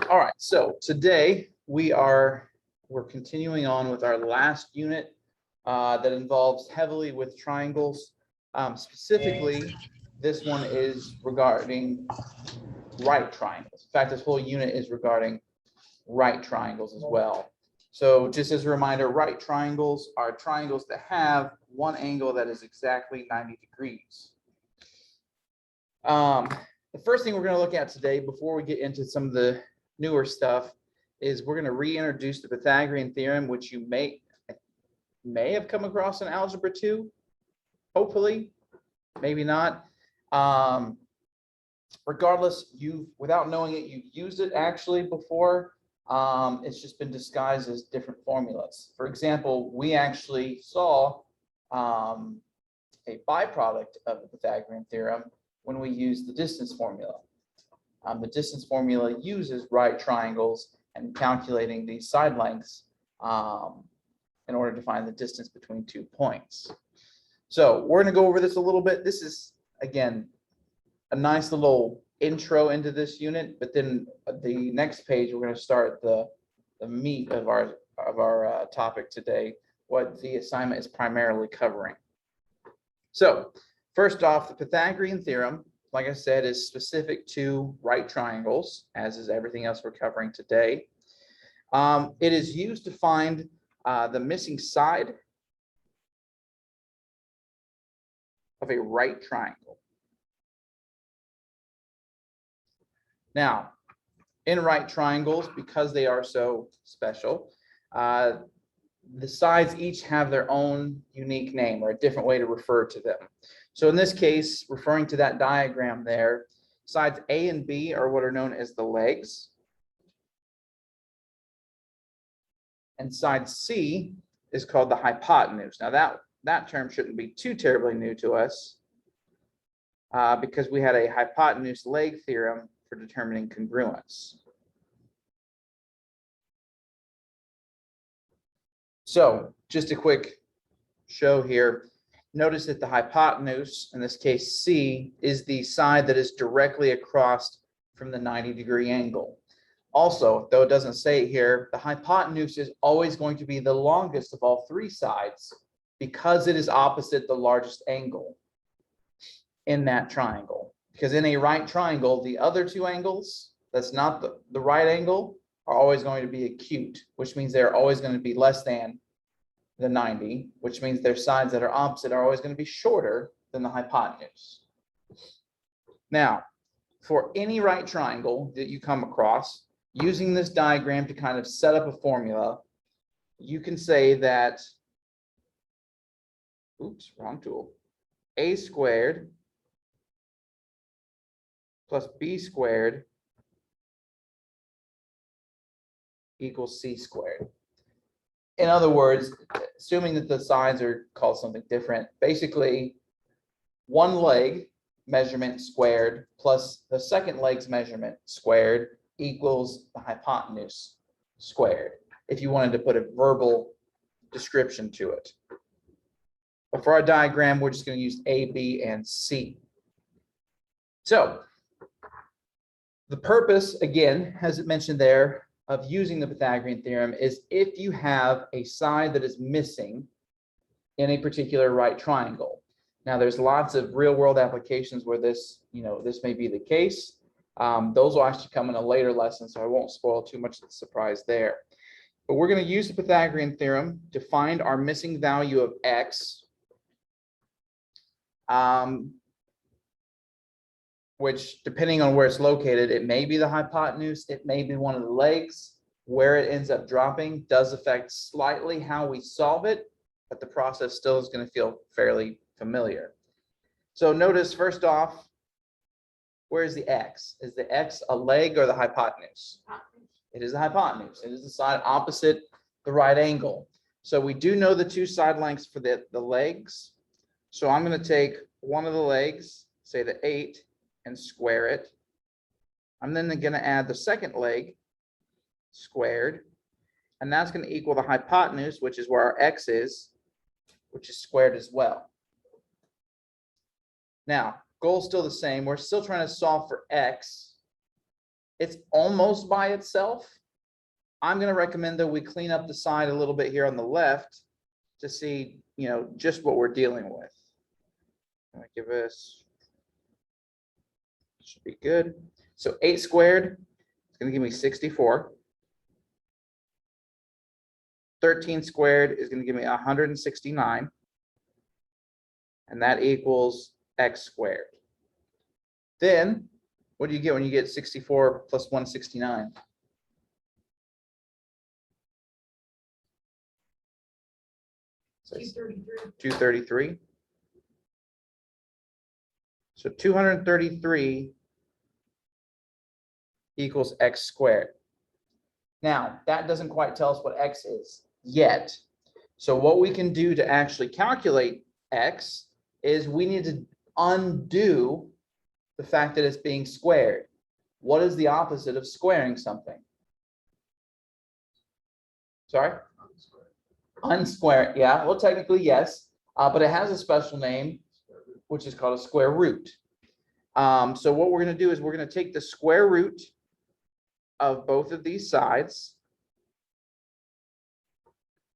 All right, so today we're continuing on with our last unit that involves heavily with triangles. Specifically, this one is regarding right triangles. In fact, this whole unit is regarding right triangles as well. So just as a reminder, right triangles are triangles that have one angle that is exactly 90 degrees. The first thing we're going to look at today, before we get into some of the newer stuff, is we're going to reintroduce the Pythagorean theorem, which you may have come across in Algebra 2, hopefully, maybe not. Regardless, without knowing it, you've used it actually before. It's just been disguised as different formulas. For example, we actually saw a byproduct of the Pythagorean theorem when we use the distance formula. The distance formula uses right triangles and calculating these side lengths in order to find the distance between 2 points. So we're going to go over this a little bit. This is, again, a nice little intro into this unit, but then the next page, we're going to start the meat of our topic today, what the assignment is primarily covering. So first off, the Pythagorean theorem, like I said, is specific to right triangles, as is everything else we're covering today. It is used to find the missing side of a right triangle. Now, in right triangles, because they are so special, the sides each have their own unique name or a different way to refer to them. So in this case, referring to that diagram there, sides A and B are what are known as the legs. And side C is called the hypotenuse. Now that term shouldn't be too terribly new to us because we had a hypotenuse leg theorem for determining congruence. So just a quick show here. Notice that the hypotenuse, in this case C, is the side that is directly across from the 90-degree angle. Also, though it doesn't say it here, the hypotenuse is always going to be the longest of all three sides because it is opposite the largest angle in that triangle. Because in a right triangle, the other two angles, that's not the right angle, are always going to be acute, which means they're always going to be less than the 90, which means their sides that are opposite are always going to be shorter than the hypotenuse. Now, for any right triangle that you come across, using this diagram to kind of set up a formula, you can say that, oops, wrong tool, a squared plus b squared equals c squared. In other words, assuming that the sides are called something different, basically one leg measurement squared plus the second leg's measurement squared equals the hypotenuse squared, if you wanted to put a verbal description to it. But for our diagram, we're just going to use A, B, and C. So the purpose, again, as it mentioned there, of using the Pythagorean theorem is if you have a side that is missing in a particular right triangle. Now, there's lots of real-world applications where this may be the case. Those will actually come in a later lesson, so I won't spoil too much of the surprise there. But we're going to use the Pythagorean theorem to find our missing value of x, which, depending on where it's located, it may be the hypotenuse, it may be one of the legs. Where it ends up dropping does affect slightly how we solve it, but the process still is going to feel fairly familiar. So notice, first off, where's the x? Is the x a leg or the hypotenuse? It is the hypotenuse. It is the side opposite the right angle. So we do know the two side lengths for the legs. So I'm going to take one of the legs, say the 8, and square it. I'm then going to add the second leg squared, and that's going to equal the hypotenuse, which is where our x is, which is squared as well. Now, goal is still the same. We're still trying to solve for x, It's almost by itself. I'm going to recommend that we clean up the side a little bit here on the left to see, just what we're dealing with. I'm going to give this, should be good. So 8 squared is going to give me 64. 13 squared is going to give me 169. And that equals x squared. Then, what do you get when you get 64 plus 169? So 233. So 233 equals x squared. Now, that doesn't quite tell us what x is yet. So what we can do to actually calculate x is we need to undo the fact that it's being squared. What is the opposite of squaring something? Sorry? Unsquare. Yeah, well, technically, yes, but it has a special name, which is called a square root. So what we're going to do is we're going to take the square root of both of these sides.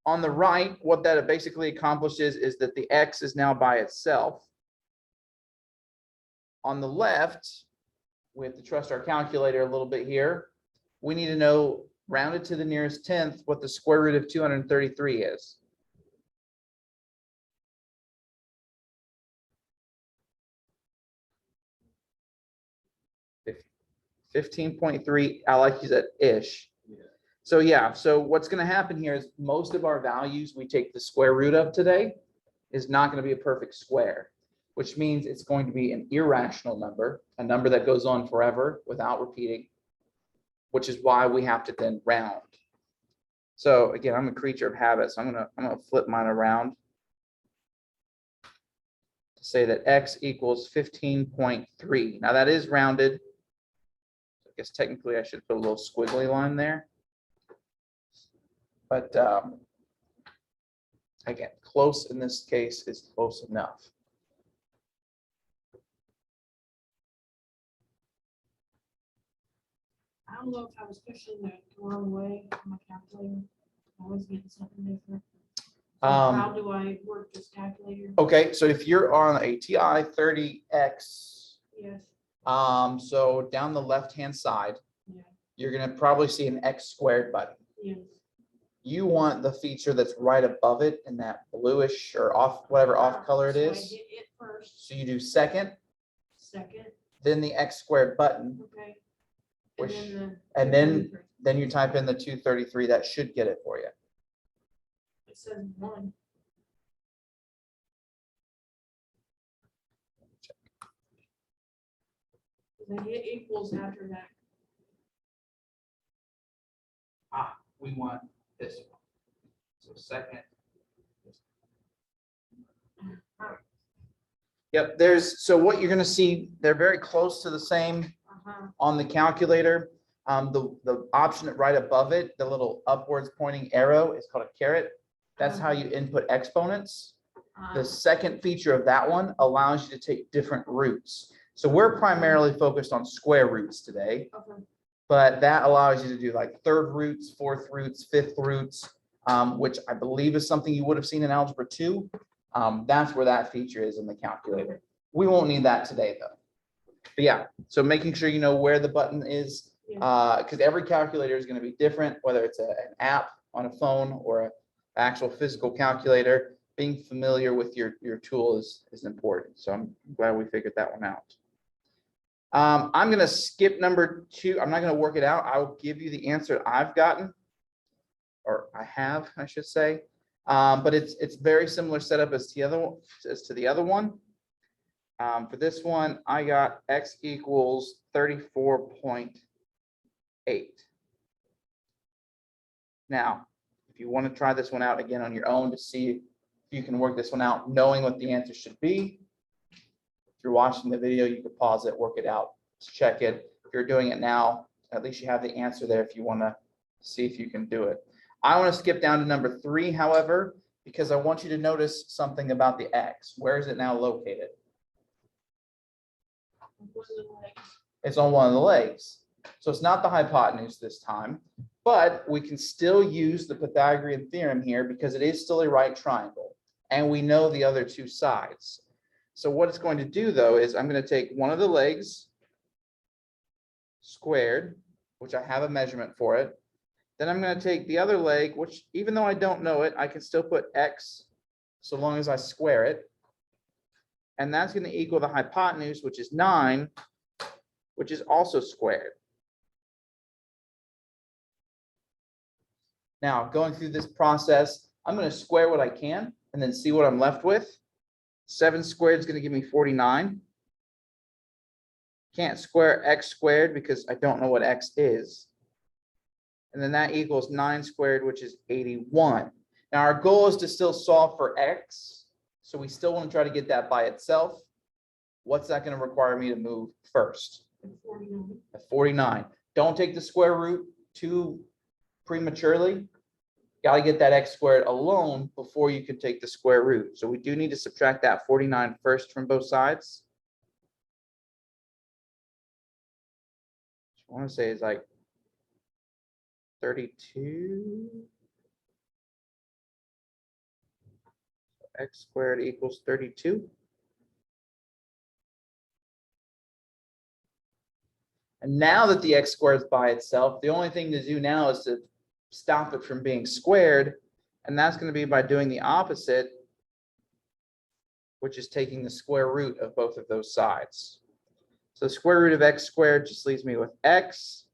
On the right, what that basically accomplishes is that the x is now by itself. On the left, we have to trust our calculator a little bit here. We need to know, rounded to the nearest tenth, what the square root of 233 is. If 15.3, I like you said ish. So yeah, so what's going to happen here is most of our values we take the square root of today is not going to be a perfect square, which means it's going to be an irrational number, a number that goes on forever without repeating, which is why we have to then round. So again, I'm a creature of habit, so I'm gonna flip mine around to say that x equals 15.3. Now that is rounded. I guess technically I should put a little squiggly line there. But again, close in this case is close enough. I don't know if I was pushing the wrong way on my calculator. I was getting something different. So how do I work this calculator? Okay, so if you're on a TI 30X, Yes. so down the left-hand side, Yeah. you're gonna probably see an x squared button. Yes. You want the feature that's right above it in that bluish or off, whatever off color it So I is. hit it first. So you do second, Second. then the x squared button, Okay. which, and then you type in the 233. That should get it for you. it says 1. I hit equals after that. We want this one. So second. Yep, so what you're gonna see, they're very close to the same on the calculator. The option right above it, the little upwards pointing arrow, is called a caret. That's how you input exponents. The second feature of that one allows you to take different roots. So we're primarily focused on square roots today, Okay. but that allows you to do like third roots, fourth roots, fifth roots, which I believe is something you would have seen in Algebra 2. That's where that feature is in the calculator. We won't need that today though. But yeah, so making sure you know where the button is, because every calculator is going to be different, whether it's an app on a phone or an actual physical calculator. Being familiar with your tool is important. So I'm glad we figured that one out. I'm going to skip number 2. I'm not going to work it out. I will give you the answer I've gotten, or I have, I should say. But it's very similar setup as to the other one. For this one, I got x equals 34.8. Now, if you want to try this one out again on your own to see if you can work this one out, knowing what the answer should be. If you're watching the video, you can pause it, work it out, check it. If you're doing it now, at least you have the answer there if you want to see if you can do it. I want to skip down to number 3, however, because I want you to notice something about the x. Where is it now located? It's on one of the legs. So it's not the hypotenuse this time, but we can still use the Pythagorean theorem here because it is still a right triangle. And we know the other two sides. So what it's going to do though is I'm going to take one of the legs squared, which I have a measurement for it. Then I'm going to take the other leg, which even though I don't know it, I can still put x so long as I square it. And that's going to equal the hypotenuse, which is 9, which is also squared. Now, going through this process, I'm going to square what I can and then see what I'm left with. 7 squared is going to give me 49. Can't square x squared because I don't know what x is. And then that equals 9 squared, which is 81. Now, our goal is to still solve for x. So we still want to try to get that by itself. What's that going to require me to move first? 49. At 49. Don't take the square root too prematurely. Got to get that x squared alone before you can take the square root. So we do need to subtract that 49 first from both sides. I want to say it's like 32. X squared equals 32. And now that the x squared is by itself, the only thing to do now is to stop it from being squared. And that's going to be by doing the opposite, which is taking the square root of both of those sides. So the square root of x squared just leaves me with x.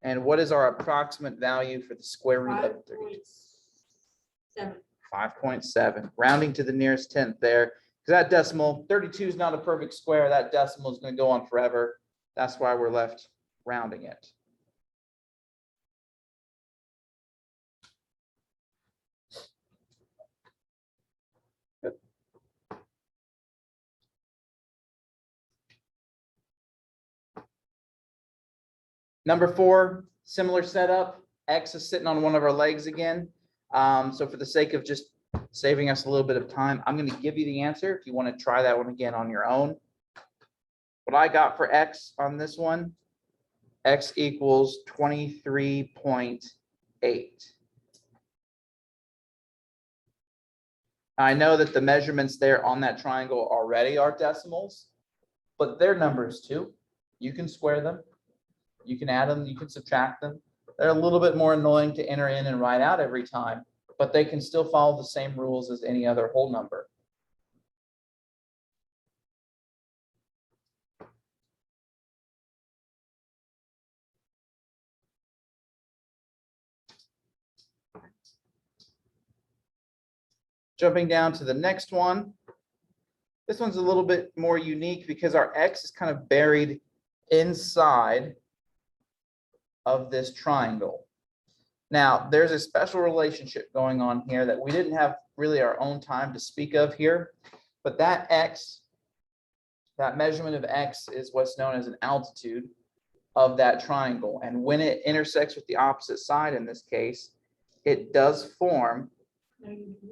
And what is our approximate value for the square root of 32? 5.7. 5.7, rounding to the nearest tenth there. Because that decimal, 32 is not a perfect square. That decimal is going to go on forever. That's why we're left rounding it. Good. Number 4, similar setup. X is sitting on one of our legs again. So for the sake of just saving us a little bit of time, I'm going to give you the answer if you want to try that one again on your own. What I got for x on this one, x equals 23.8. I know that the measurements there on that triangle already are decimals, but they're numbers too. You can square them, you can add them, you can subtract them. They're a little bit more annoying to enter in and write out every time, but they can still follow the same rules as any other whole number. Jumping down to the next one. This one's a little bit more unique because our x is kind of buried inside of this triangle. Now, there's a special relationship going on here that we didn't have really our own time to speak of here, but that x, that measurement of x is what's known as an altitude of that triangle. And when it intersects with the opposite side, in this case, it does form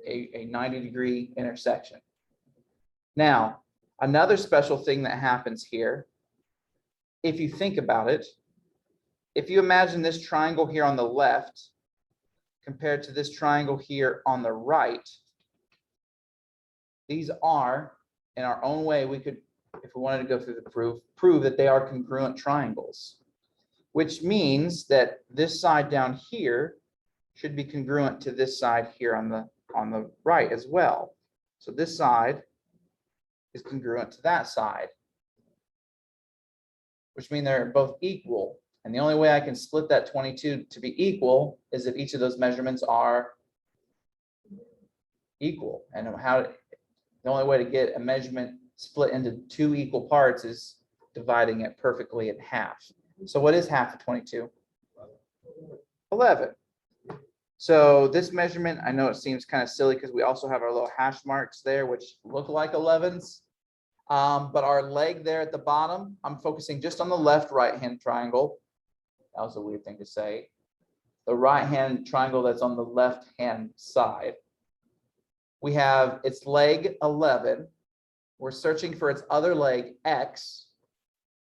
a 90-degree intersection. Now, another special thing that happens here, if you think about it, if you imagine this triangle here on the left compared to this triangle here on the right, these are, in our own way, we could, if we wanted to go through the prove that they are congruent triangles, which means that this side down here should be congruent to this side here on the right as well. So this side is congruent to that side, which means they're both equal. And the only way I can split that 22 to be equal is if each of those measurements are equal. And the only way to get a measurement split into 2 equal parts is dividing it perfectly in half. So what is half of 22? 11. So this measurement, I know it seems kind of silly because we also have our little hash marks there, which look like 11s. But our leg there at the bottom, I'm focusing just on the left right-hand triangle. That was a weird thing to say. The right-hand triangle that's on the left-hand side. We have its leg 11. We're searching for its other leg, x.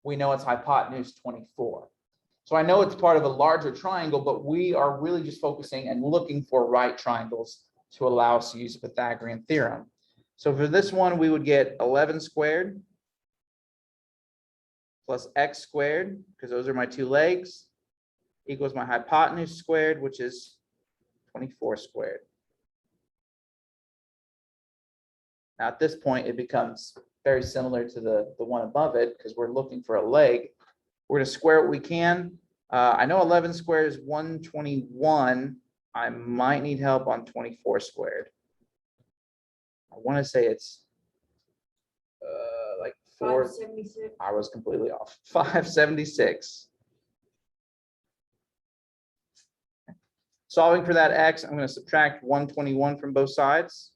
We know its hypotenuse 24. So I know it's part of a larger triangle, but we are really just focusing and looking for right triangles to allow us to use the Pythagorean theorem. So for this one, we would get 11 squared plus x squared, because those are my two legs, equals my hypotenuse squared, which is 24 squared. Now at this point, it becomes very similar to the one above it because we're looking for a leg. We're going to square what we can. I know 11 squared is 121. I might need help on 24 squared. I want to say it's like 576. I was completely off. 576. Solving for that x, I'm going to subtract 121 from both sides.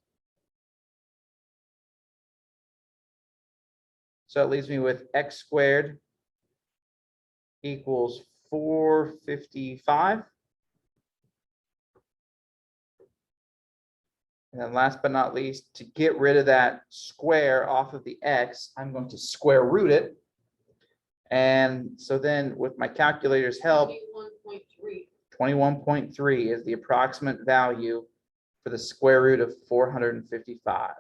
So it leaves me with x squared equals 455. And then last but not least, to get rid of that square off of the x, I'm going to square root it. And so then with my calculator's help, 21.3. 21.3 is the approximate value for the square root of 455.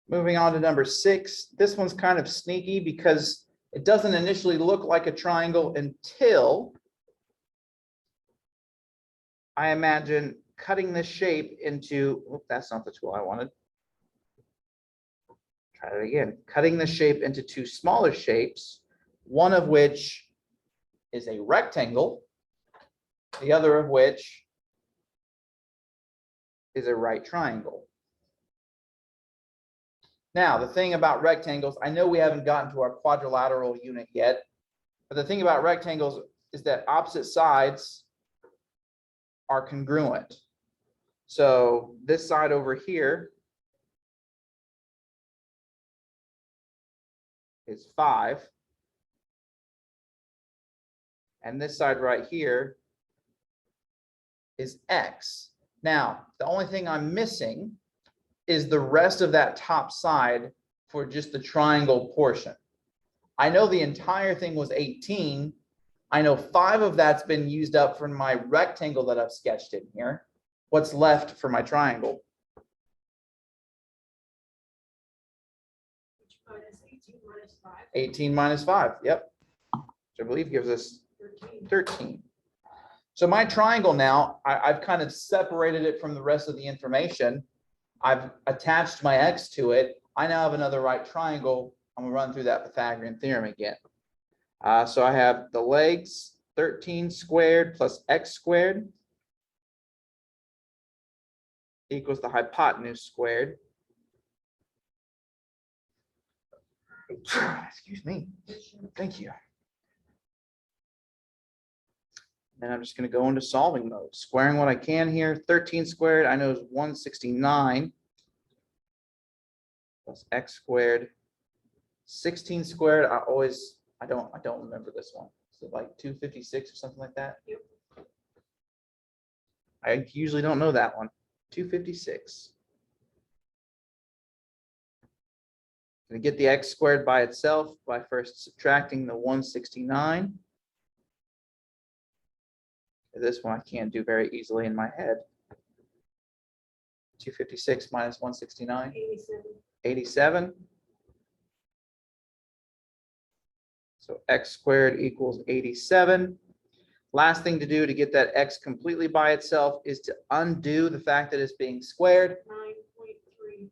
Moving on to number 6. This one's kind of sneaky because it doesn't initially look like a triangle until I imagine cutting this shape into, oh, that's not the tool I wanted. Try it again. Cutting the shape into two smaller shapes, one of which is a rectangle, the other of which is a right triangle. Now, the thing about rectangles, I know we haven't gotten to our quadrilateral unit yet, but the thing about rectangles is that opposite sides are congruent. So this side over here is 5. And this side right here is x. Now, the only thing I'm missing is the rest of that top side for just the triangle portion. I know the entire thing was 18. I know 5 of that's been used up for my rectangle that I've sketched in here. What's left for my triangle? Which part is 18 minus 5? 18 minus 5, yep. Which I believe gives us 13. 13. So my triangle now, I've kind of separated it from the rest of the information. I've attached my x to it. I now have another right triangle. I'm going to run through that Pythagorean theorem again. So I have the legs, 13 squared plus x squared equals the hypotenuse squared. Excuse me. Thank you. And I'm just going to go into solving mode, squaring what I can here. 13 squared, I know is 169 plus x squared. 16 squared, I don't remember this one. Is it like 256 or something like that? Yep. I usually don't know that one. 256. Going to get the x squared by itself by first subtracting the 169. This one I can't do very easily in my head. 256 minus 169. 87. 87. So x squared equals 87. Last thing to do to get that x completely by itself is to undo the fact that it's being squared. 9.3.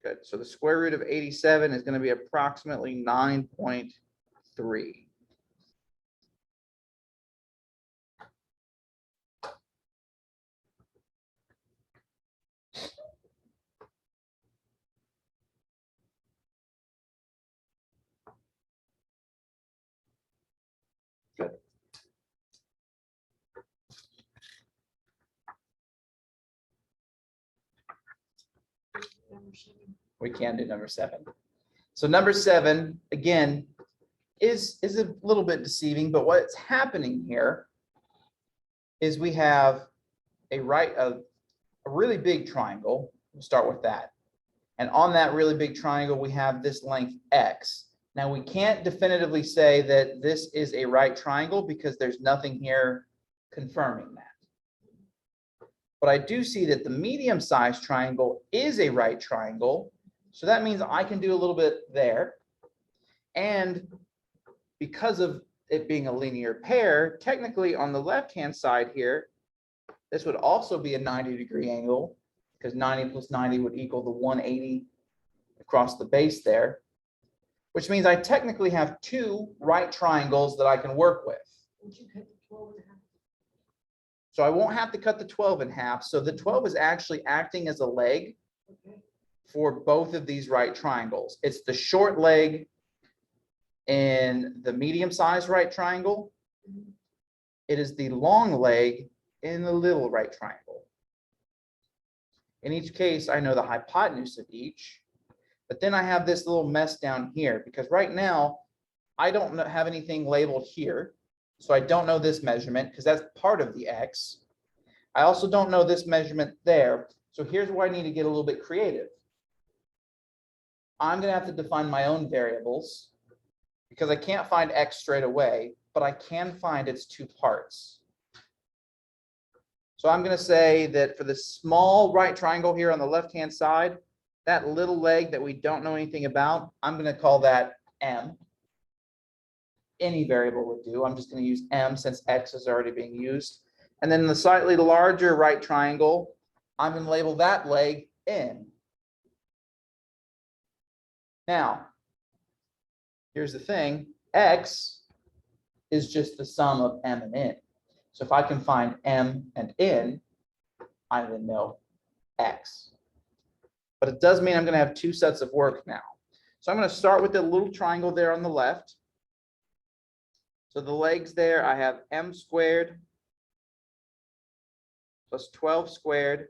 Good. So the square root of 87 is going to be approximately 9.3. Good. number 7. We can do number 7. So number 7, again, is a little bit deceiving, but what's happening here is we have a really big triangle. We'll start with that. And on that really big triangle, we have this length x. Now, we can't definitively say that this is a right triangle because there's nothing here confirming that. But I do see that the medium-sized triangle is a right triangle. So that means I can do a little bit there. And because of it being a linear pair, technically on the left-hand side here, this would also be a 90-degree angle because 90 plus 90 would equal the 180 across the base there, which means I technically have 2 right triangles that I can work with. Would you cut the 12 and a half? So I won't have to cut the 12 in half. So the 12 is actually acting as a leg Okay. for both of these right triangles. It's the short leg in the medium-sized right triangle. Mhm. It is the long leg in the little right triangle. In each case, I know the hypotenuse of each, but then I have this little mess down here because right now I don't have anything labeled here. So I don't know this measurement because that's part of the x. I also don't know this measurement there. So here's where I need to get a little bit creative. I'm going to have to define my own variables because I can't find x straight away, but I can find its 2 parts. So I'm going to say that for the small right triangle here on the left-hand side, that little leg that we don't know anything about, I'm going to call that m. Any variable would do. I'm just going to use m since x is already being used. And then the slightly larger right triangle, I'm going to label that leg n. Now, here's the thing. X is just the sum of m and n. So if I can find m and n, I then know x. But it does mean I'm going to have 2 sets of work now. So I'm going to start with the little triangle there on the left. So the legs there, I have m squared plus 12 squared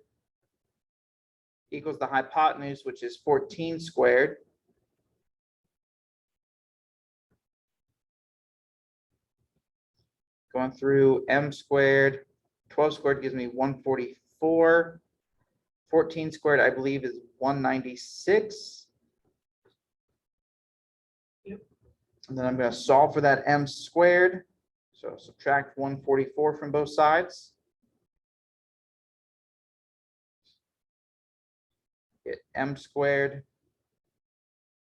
equals the hypotenuse, which is 14 squared. Going through m squared, 12 squared gives me 144. 14 squared, I believe, is 196. Yep. And then I'm going to solve for that m squared. So subtract 144 from both sides. Get m squared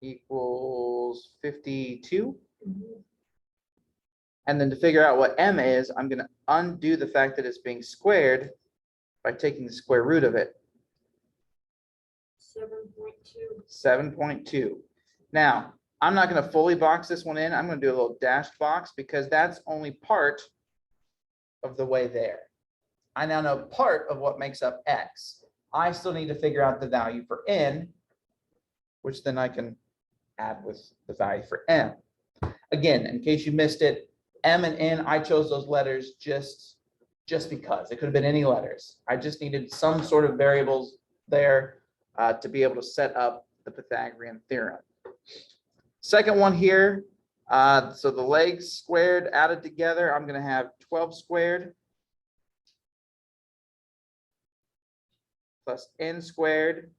equals 52. Mhm. And then to figure out what m is, I'm going to undo the fact that it's being squared by taking the square root of it. 7.2. 7.2. Now, I'm not going to fully box this one in. I'm going to do a little dashed box because that's only part of the way there. I now know part of what makes up x. I still need to figure out the value for n, which then I can add with the value for m. Again, in case you missed it, m and n, I chose those letters just because. It could have been any letters. I just needed some sort of variables there to be able to set up the Pythagorean theorem. Second one here, so the legs squared added together, I'm going to have 12 squared plus n squared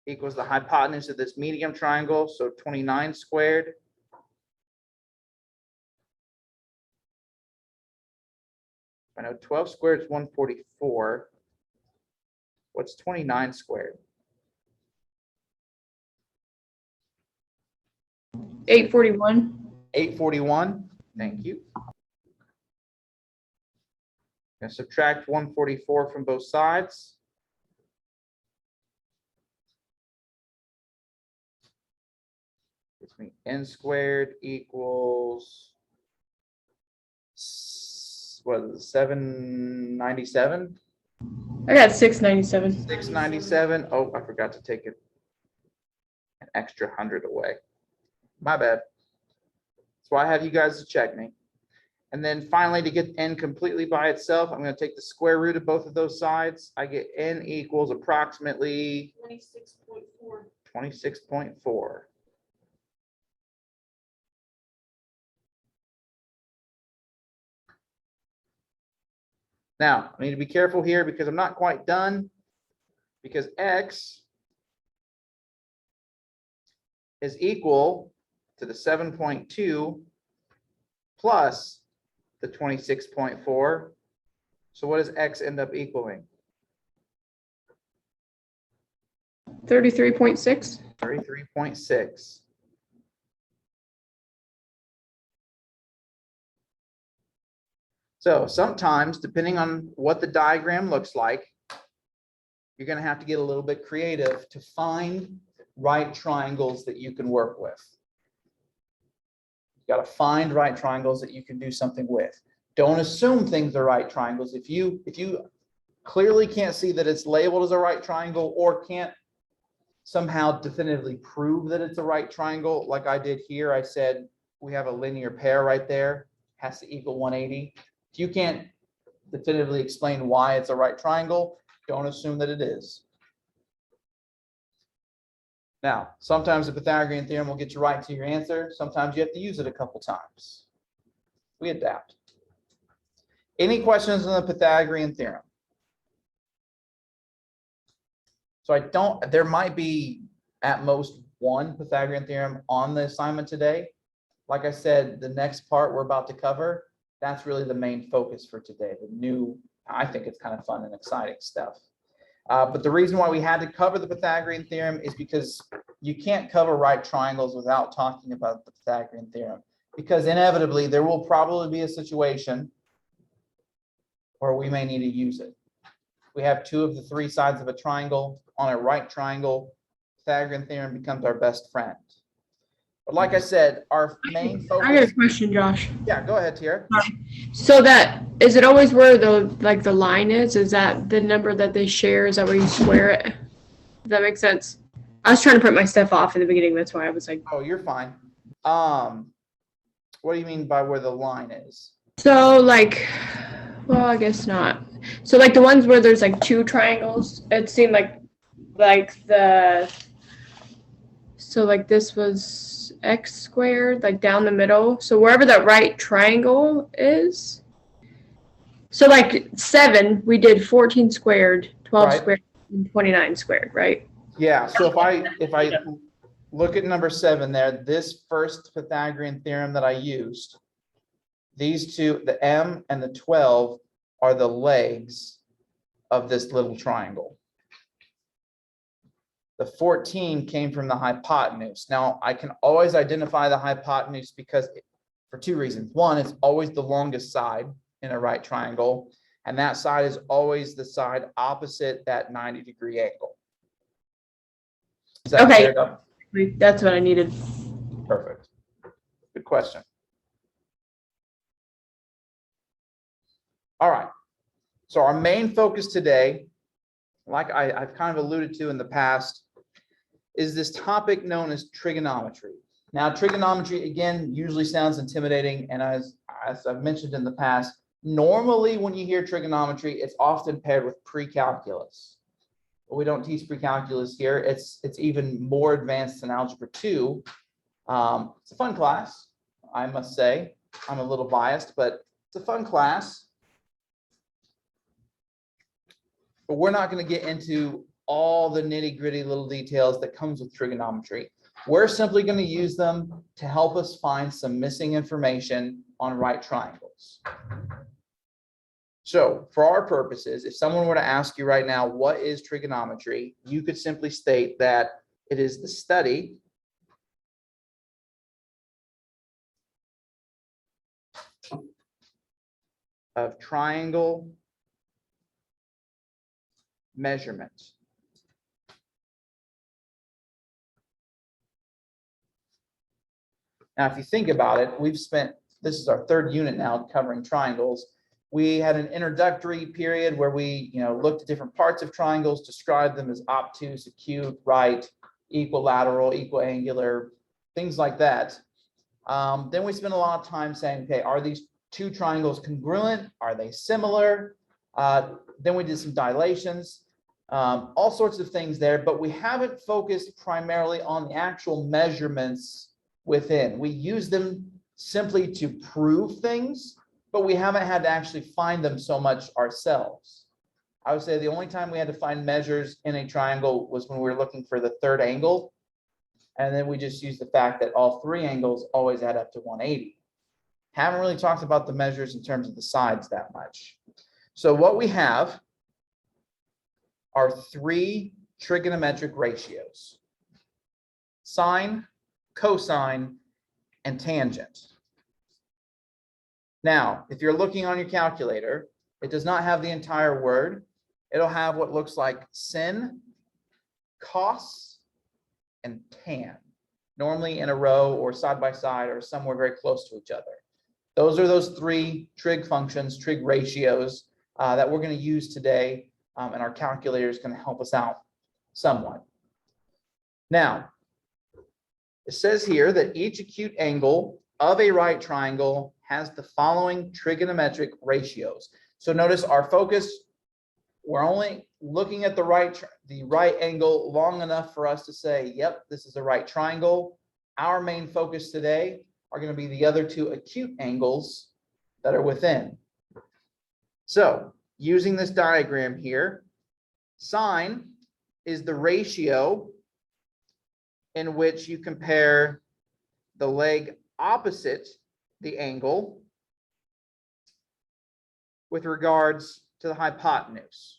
equals the hypotenuse of this medium triangle, so 29 squared. I know 12 squared is 144. What's 29 squared? 841. 841. Thank you. Going to subtract 144 from both sides. Gives me n squared equals, what is it, 797? I got 697. 697. Oh, I forgot to take an extra 100 away. My bad. That's why I have you guys to check me. And then finally, to get n completely by itself, I'm going to take the square root of both of those sides. I get n equals approximately 26.4. 26.4. Now, I need to be careful here because I'm not quite done, because x is equal to the 7.2 plus the 26.4. So what does x end up equaling? 33.6. 33.6. So sometimes, depending on what the diagram looks like, you're going to have to get a little bit creative to find right triangles that you can work with. You got to find right triangles that you can do something with. Don't assume things are right triangles. If you clearly can't see that it's labeled as a right triangle, or can't somehow definitively prove that it's a right triangle, like I did here, I said we have a linear pair right there, has to equal 180. If you can't definitively explain why it's a right triangle, don't assume that it is. Now, sometimes the Pythagorean theorem will get you right to your answer. Sometimes you have to use it a couple times. We adapt. Any questions on the Pythagorean theorem? So there might be at most one Pythagorean theorem on the assignment today. Like I said, the next part we're about to cover, that's really the main focus for today. I think it's kind of fun and exciting stuff. But the reason why we had to cover the Pythagorean theorem is because you can't cover right triangles without talking about the Pythagorean theorem, because inevitably there will probably be a situation where we may need to use it. We have two of the three sides of a triangle. On a right triangle, Pythagorean theorem becomes our best friend. But like I said, our main focus. I got a question, Josh. Yeah, go ahead, Tiara. So is it always where the line is? Is that the number that they share? Is that where you square it? Does that make sense? I was trying to print my stuff off in the beginning. That's why I was like. Oh, you're fine. What do you mean by where the line is? So well, I guess not. So like the ones where there's like two triangles, it seemed like so like this was x squared, like down the middle. So wherever that right triangle is. So like 7, we did 14 squared, 12 Right. squared, and 29 squared, right? Yeah, so if I look at number 7 there, this first Pythagorean theorem that I used, these two, the m and the 12, are the legs of this little triangle. The 14 came from the hypotenuse. Now, I can always identify the hypotenuse for two reasons. One, it's always the longest side in a right triangle, and that side is always the side opposite that 90-degree angle. Is that Okay. cleared up? That's what I needed. Perfect. Good question. All right. So our main focus today, like I've kind of alluded to in the past, is this topic known as trigonometry. Now, trigonometry, again, usually sounds intimidating, and as I've mentioned in the past, normally when you hear trigonometry, it's often paired with pre-calculus. But we don't teach pre-calculus here. It's even more advanced than Algebra 2. It's a fun class, I must say. I'm a little biased, but it's a fun class. But we're not going to get into all the nitty-gritty little details that comes with trigonometry. We're simply going to use them to help us find some missing information on right triangles. So for our purposes, if someone were to ask you right now, what is trigonometry? You could simply state that it is the study of triangle measurement. Now, if you think about it, this is our 3rd unit now covering triangles. We had an introductory period where we, looked at different parts of triangles, described them as obtuse, acute, right, equilateral, equiangular, things like that. Then we spent a lot of time saying, okay, are these two triangles congruent? Are they similar? Then we did some dilations, all sorts of things there, but we haven't focused primarily on the actual measurements within. We use them simply to prove things, but we haven't had to actually find them so much ourselves. I would say the only time we had to find measures in a triangle was when we were looking for the third angle. And then we just used the fact that all three angles always add up to 180. Haven't really talked about the measures in terms of the sides that much. So what we have are three trigonometric ratios: sine, cosine, and tangent. Now, if you're looking on your calculator, it does not have the entire word. It'll have what looks like sin, cos, and tan, normally in a row or side by side or somewhere very close to each other. Those are those three trig functions, trig ratios that we're going to use today, and our calculator is going to help us out somewhat. Now, it says here that each acute angle of a right triangle has the following trigonometric ratios. So notice our focus, we're only looking at the right angle long enough for us to say, yep, this is a right triangle. Our main focus today are going to be the other two acute angles that are within. So using this diagram here, sine is the ratio in which you compare the leg opposite the angle with regards to the hypotenuse.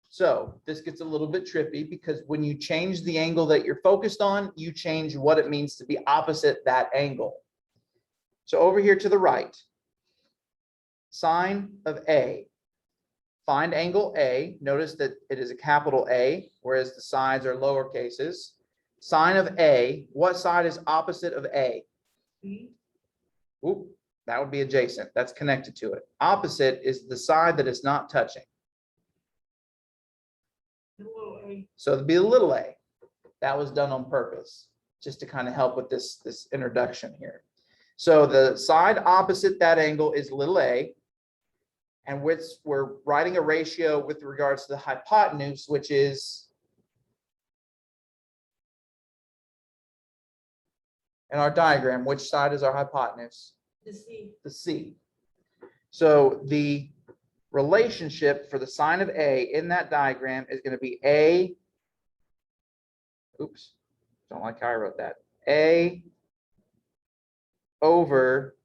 So this gets a little bit trippy because when you change the angle that you're focused on, you change what it means to be opposite that angle. So over here to the right, sine of A. Find angle A. Notice that it is a capital A, whereas the sides are lower cases. Sine of A, what side is opposite of A? B. Oop, that would be adjacent. That's connected to it. Opposite is the side that is not touching. Little a. So it'd be a little a. That was done on purpose, just to kind of help with this introduction here. So the side opposite that angle is little a, and we're writing a ratio with regards to the hypotenuse, which is in our diagram. Which side is our hypotenuse? The C. The C. So the relationship for the sine of A in that diagram is going to be A, oops, don't like how I wrote that, A over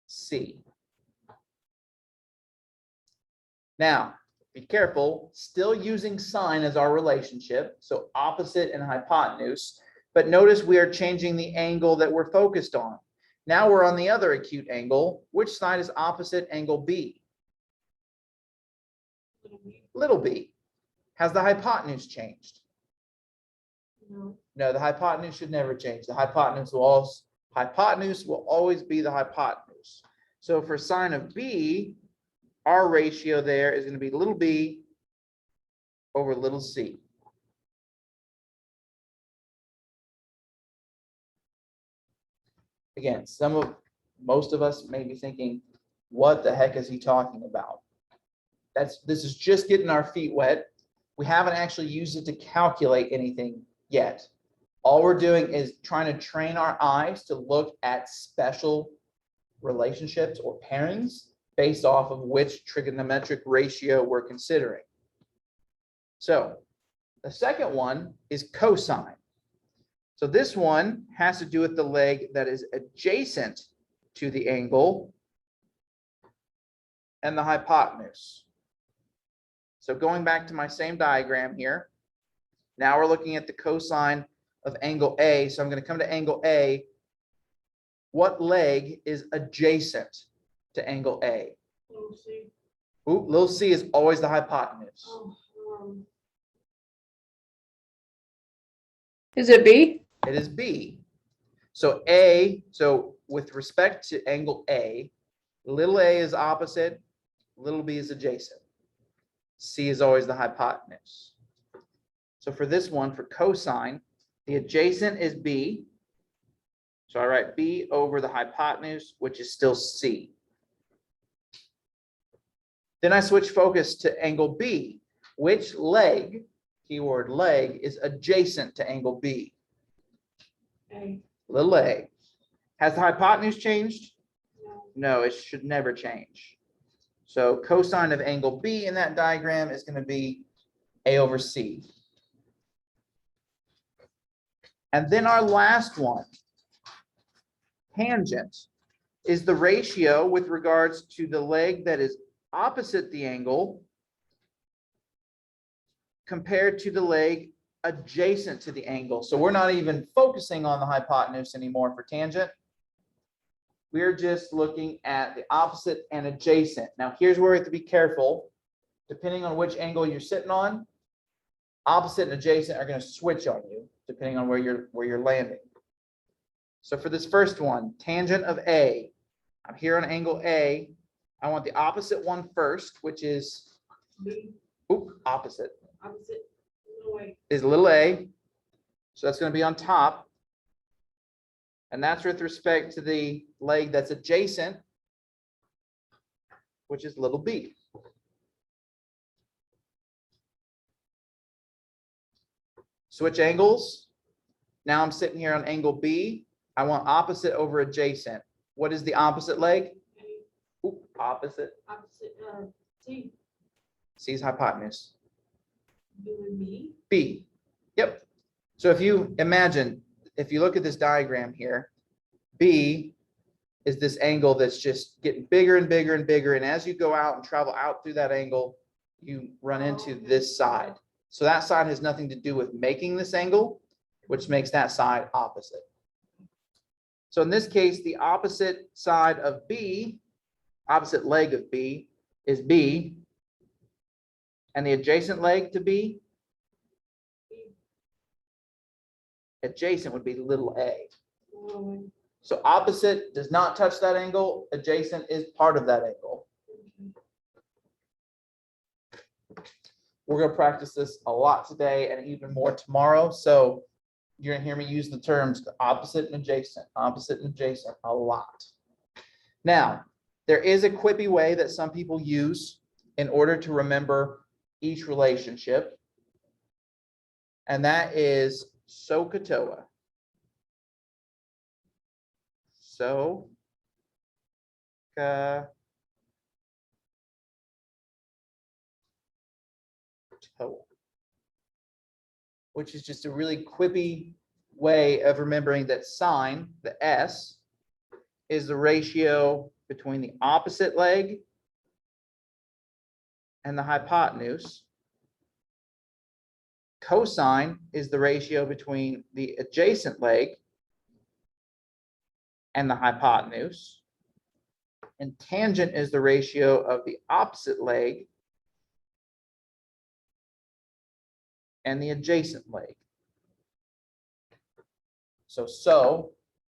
C. Now, be careful, still using sine as our relationship, so opposite and hypotenuse, but notice we are changing the angle that we're focused on. Now we're on the other acute angle. Which side is opposite angle B? Little b. Little b. Has the hypotenuse changed? No. No, the hypotenuse should never change. The hypotenuse will always be the hypotenuse. So for sine of B, our ratio there is going to be little b over little c. Again, most of us may be thinking, what the heck is he talking about? This is just getting our feet wet. We haven't actually used it to calculate anything yet. All we're doing is trying to train our eyes to look at special relationships or pairings based off of which trigonometric ratio we're considering. So the second one is cosine. So this one has to do with the leg that is adjacent to the angle and the hypotenuse. So going back to my same diagram here, now we're looking at the cosine of angle A. So I'm going to come to angle A. What leg is adjacent to angle A? Little c. Ooh, little c is always the hypotenuse. Oh, Is it B? It is B. So with respect to angle A, little a is opposite, little b is adjacent. C is always the hypotenuse. So for this one, for cosine, the adjacent is B. So I write B over the hypotenuse, which is still C. Then I switch focus to angle B. Which leg, keyword leg, is adjacent to angle B? A, Little a. Has the hypotenuse changed? no, No, it should never change. So cosine of angle B in that diagram is going to be A over C. And then our last one, tangent, is the ratio with regards to the leg that is opposite the angle compared to the leg adjacent to the angle. So we're not even focusing on the hypotenuse anymore for tangent. We're just looking at the opposite and adjacent. Now, here's where we have to be careful. Depending on which angle you're sitting on, opposite and adjacent are going to switch on you, depending on where you're landing. So for this first one, tangent of A, I'm here on angle A. I want the opposite one first, which is B, opposite opposite, no way. is little a. So that's going to be on top. And that's with respect to the leg that's adjacent, which is little b. Switch angles. Now I'm sitting here on angle B. I want opposite over adjacent. What is the opposite leg? A, Opposite. opposite, C, C is hypotenuse. doing B, B. Yep. So if you imagine, if you look at this diagram here, B is this angle that's just getting bigger and bigger and bigger. And as you go out and travel out through that angle, you run into this side. So that side has nothing to do with making this angle, which makes that side opposite. So in this case, the opposite side of B, opposite leg of B is B. And the adjacent leg to B, adjacent would be little a. no way. So opposite does not touch that angle. Adjacent is part of that angle. We're going to practice this a lot today and even more tomorrow. So you're going to hear me use the terms opposite and adjacent a lot. Now, there is a quippy way that some people use in order to remember each relationship. And that is SOHCAHTOA. SOHCAHTOA. Which is just a really quippy way of remembering that sine, the S, is the ratio between the opposite leg and the hypotenuse. Cosine is the ratio between the adjacent leg and the hypotenuse. And tangent is the ratio of the opposite leg and the adjacent leg. So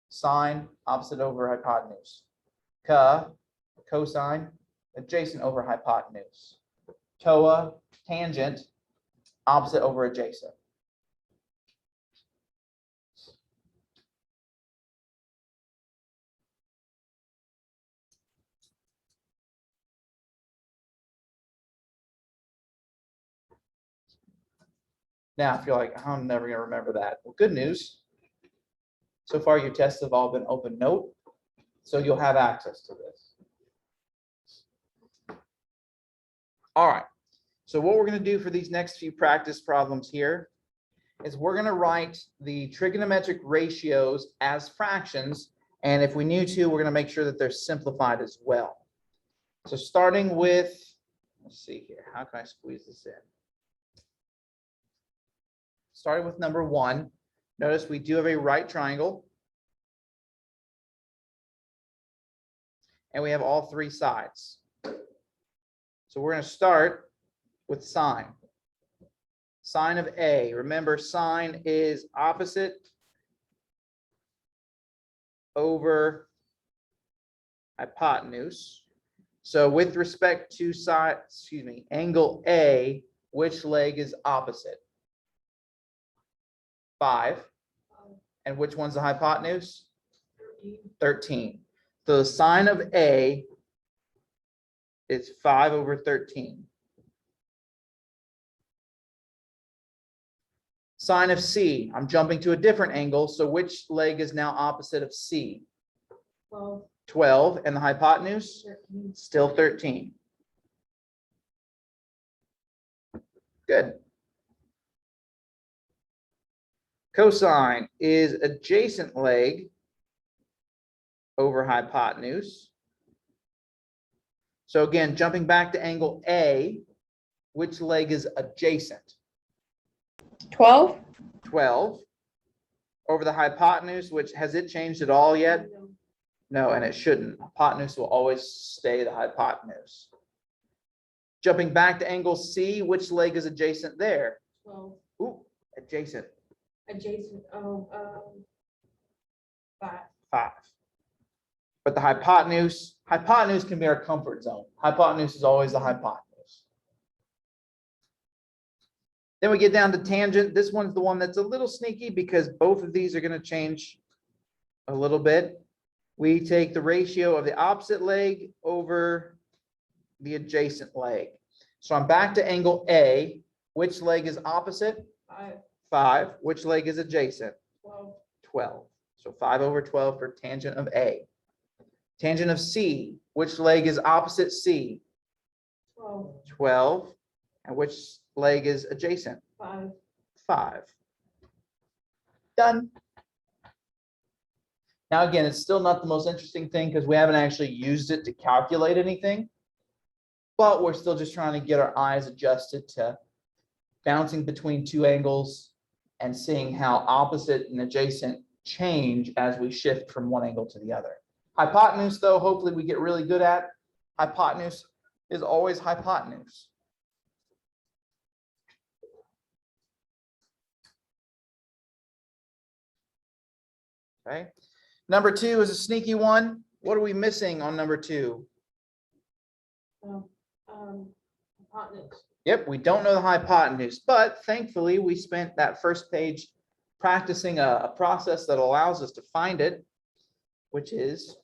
sine, opposite over hypotenuse. Cosine, adjacent over hypotenuse. TOA, tangent, opposite over adjacent. Now, if you're like, I'm never going to remember that. Well, good news. So far, your tests have all been open note, so you'll have access to this. All right. So what we're going to do for these next few practice problems here is we're going to write the trigonometric ratios as fractions. And if we need to, we're going to make sure that they're simplified as well. So starting with, let's see here, how can I squeeze this in? Starting with number 1, notice we do have a right triangle. And we have all 3 sides. So we're going to start with sine. Sine of A. Remember, sine is opposite over hypotenuse. So with respect to angle A, which leg is opposite? 5. And which one's the hypotenuse? 13. So the sine of A is 5 over 13. Sine of C, I'm jumping to a different angle, so which leg is now opposite of C? 12, 12, and the hypotenuse? 13. Still 13. Good. Cosine is adjacent leg over hypotenuse. So again, jumping back to angle A, which leg is adjacent? 12? 12 over the hypotenuse, which has it changed at all yet? No, No, and it shouldn't. Hypotenuse will always stay the hypotenuse. Jumping back to angle C, which leg is adjacent there? 12. Ooh, adjacent, Adjacent, 5. 5. But the hypotenuse can be our comfort zone. Hypotenuse is always the hypotenuse. Then we get down to tangent. This one's the one that's a little sneaky because both of these are going to change a little bit. We take the ratio of the opposite leg over the adjacent leg. So I'm back to angle A. Which leg is opposite? 5, 5. Which leg is adjacent? 12, 12. So 5 over 12 for tangent of A. Tangent of C. Which leg is opposite C? 12, 12. And which leg is adjacent? 5. 5. Done. Now, again, it's still not the most interesting thing because we haven't actually used it to calculate anything, but we're still just trying to get our eyes adjusted to bouncing between two angles and seeing how opposite and adjacent change as we shift from one angle to the other. Hypotenuse, though, hopefully we get really good at. Hypotenuse is always hypotenuse. Okay. Number 2 is a sneaky one. What are we missing on number 2? Hypotenuse. Yep, we don't know the hypotenuse, but thankfully we spent that first page practicing a process that allows us to find it, which is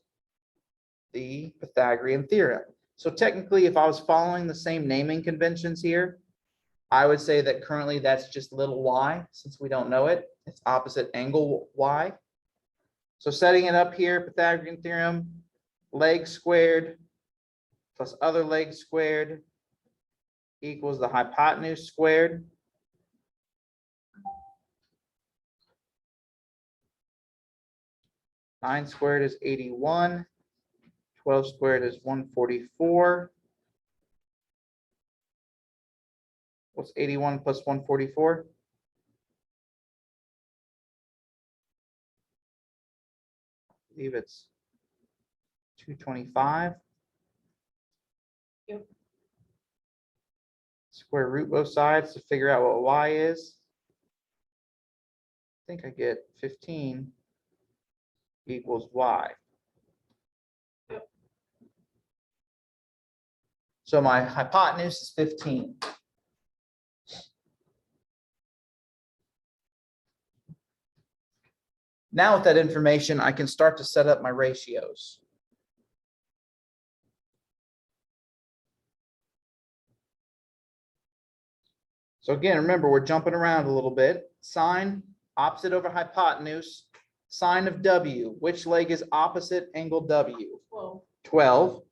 the Pythagorean theorem. So technically, if I was following the same naming conventions here, I would say that currently that's just little y, since we don't know it. It's opposite angle y. So setting it up here, Pythagorean theorem, leg squared plus other leg squared equals the hypotenuse squared. Nine squared is 81. 12 squared is 144. What's 81 plus 144? I believe it's 225. Yep. Square root both sides to figure out what y is. I think I get 15 equals y. Yep. So my hypotenuse is 15. Now with that information, I can start to set up my ratios. So again, remember, we're jumping around a little bit. Sine, opposite over hypotenuse. Sine of W, which leg is opposite angle W? 12, 12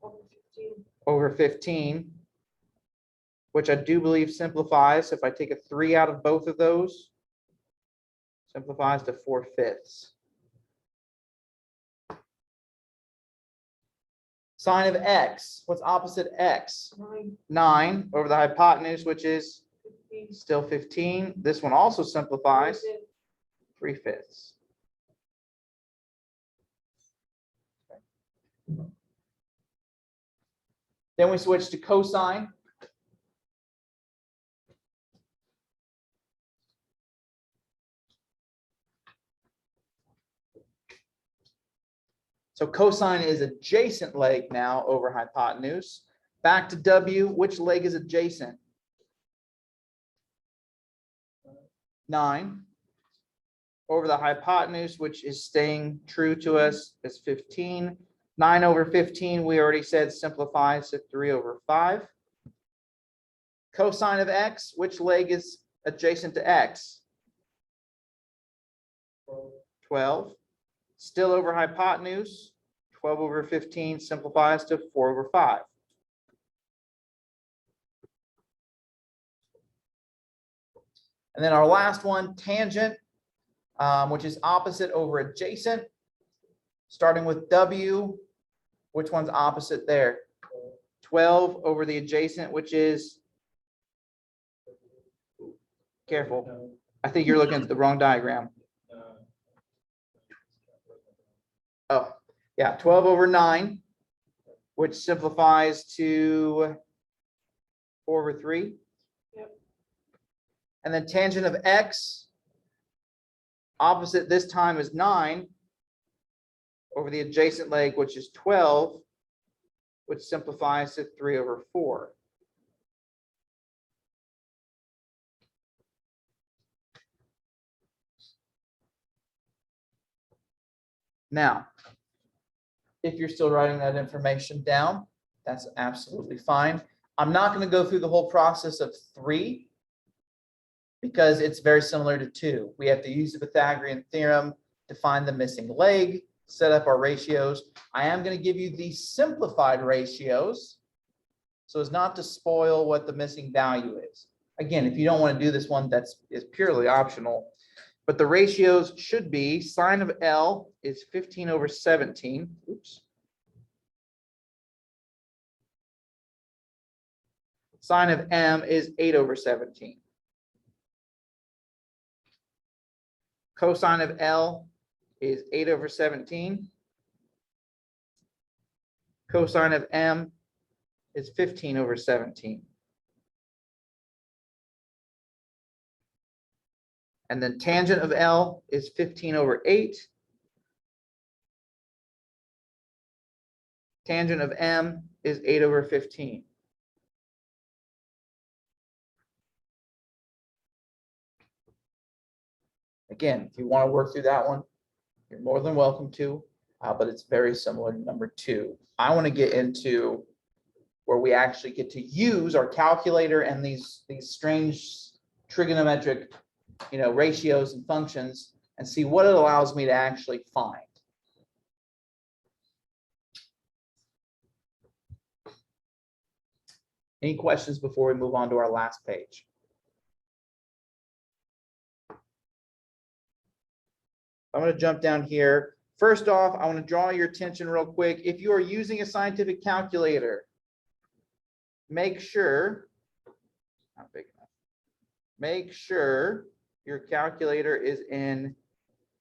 over 15. over 15, which I do believe simplifies. If I take a 3 out of both of those, simplifies to 4/5. Sine of X, what's opposite X? 9, 9 over the hypotenuse, which is 15. still 15. This one also simplifies 3/5. Then we switch to cosine. So cosine is adjacent leg now over hypotenuse. Back to W, which leg is adjacent? 9. over the hypotenuse, which is staying true to us, is 15. 9 over 15, we already said simplifies to 3 over 5. Cosine of x, which leg is adjacent to x? 12. Still over hypotenuse, 12 over 15 simplifies to 4 over 5. And then our last one, tangent, which is opposite over adjacent. Starting with W, which one's opposite there? 12 over the adjacent, which is, careful, I think you're looking at the wrong diagram. Oh, yeah, 12 over 9, which simplifies to 4 over 3. Yep. And then tangent of x, opposite this time is 9 over the adjacent leg, which is 12, which simplifies to 3 over 4. Now, if you're still writing that information down, that's absolutely fine. I'm not going to go through the whole process of 3 because it's very similar to 2. We have to use the Pythagorean theorem to find the missing leg, set up our ratios. I am going to give you the simplified ratios so as not to spoil what the missing value is. Again, if you don't want to do this one, is purely optional. But the ratios should be sine of L is 15 over 17. Oops. Sine of M is 8 over 17. Cosine of L is 8 over 17. Cosine of M is 15 over 17. And then tangent of L is 15 over 8. Tangent of M is 8 over 15. Again, if you want to work through that one, you're more than welcome to, but it's very similar to number 2. I want to get into where we actually get to use our calculator and these strange trigonometric, ratios and functions and see what it allows me to actually find. Any questions before we move on to our last page? I'm going to jump down here. First off, I want to draw your attention real quick. If you are using a scientific calculator, make sure, not big enough, make sure your calculator is in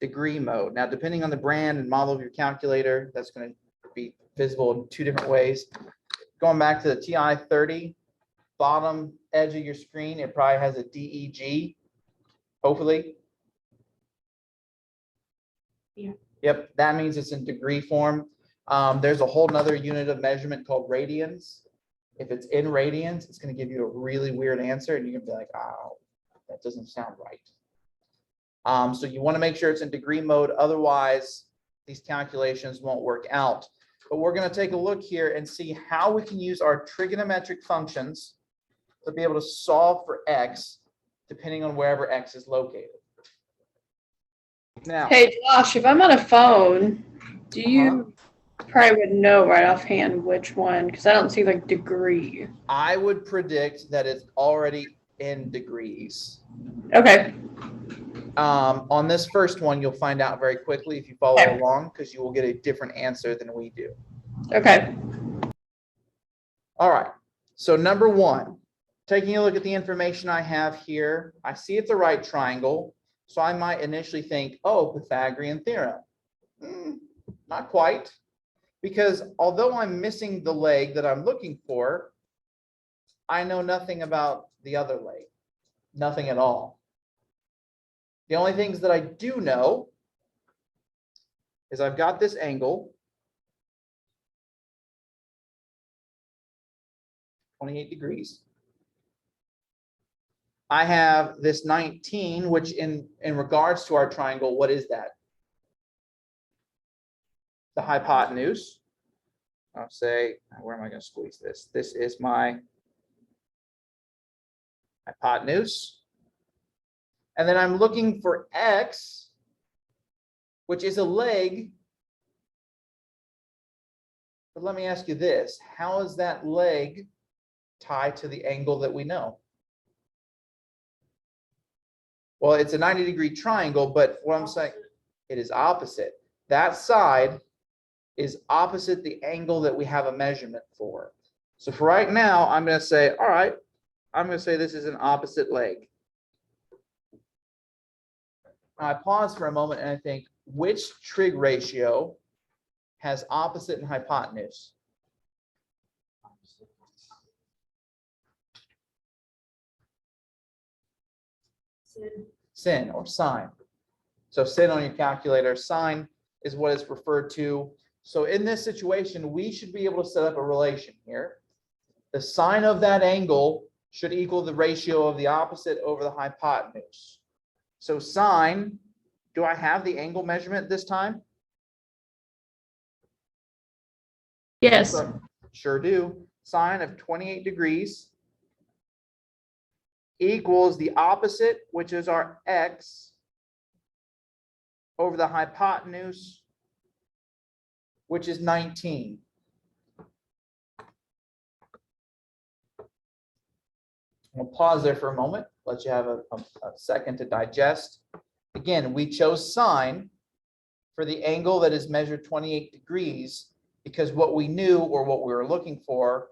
degree mode. Now, depending on the brand and model of your calculator, that's going to be visible in 2 different ways. Going back to the TI-30, bottom edge of your screen, it probably has a DEG, hopefully. Yeah. Yep, that means it's in degree form. There's a whole nother unit of measurement called radians. If it's in radians, it's going to give you a really weird answer, and you're going to be like, oh, that doesn't sound right. So you want to make sure it's in degree mode. Otherwise, these calculations won't work out. But we're going to take a look here and see how we can use our trigonometric functions to be able to solve for x, depending on wherever x is located. Now, Hey, Josh, if I'm on a phone, do you probably would know right offhand which one? Because I don't see like degree. I would predict that it's already in degrees. Okay. On this first one, you'll find out very quickly if you follow along, because you will get a different answer than we do. Okay. All right. So number 1, taking a look at the information I have here, I see it's a right triangle. So I might initially think, oh, Pythagorean theorem. Not quite, because although I'm missing the leg that I'm looking for, I know nothing about the other leg, nothing at all. The only things that I do know is I've got this angle, 28 degrees. I have this 19, which in regards to our triangle, what is that? The hypotenuse. I'll say, where am I going to squeeze this? This is my hypotenuse. And then I'm looking for x, which is a leg. But let me ask you this. How is that leg tied to the angle that we know? Well, it's a 90-degree triangle, but what I'm saying, it is opposite. That side is opposite the angle that we have a measurement for. So for right now, I'm going to say, all right, I'm going to say this is an opposite leg. I pause for a moment and I think, which trig ratio has opposite and hypotenuse? Sin or sine. So sin on your calculator, sine is what is referred to. So in this situation, we should be able to set up a relation here. The sine of that angle should equal the ratio of the opposite over the hypotenuse. So sine, do I have the angle measurement this time? Yes. Sure do. Sine of 28 degrees equals the opposite, which is our x, over the hypotenuse, which is 19. We'll pause there for a moment, let you have a second to digest. Again, we chose sine for the angle that is measured 28 degrees because what we knew or what we were looking for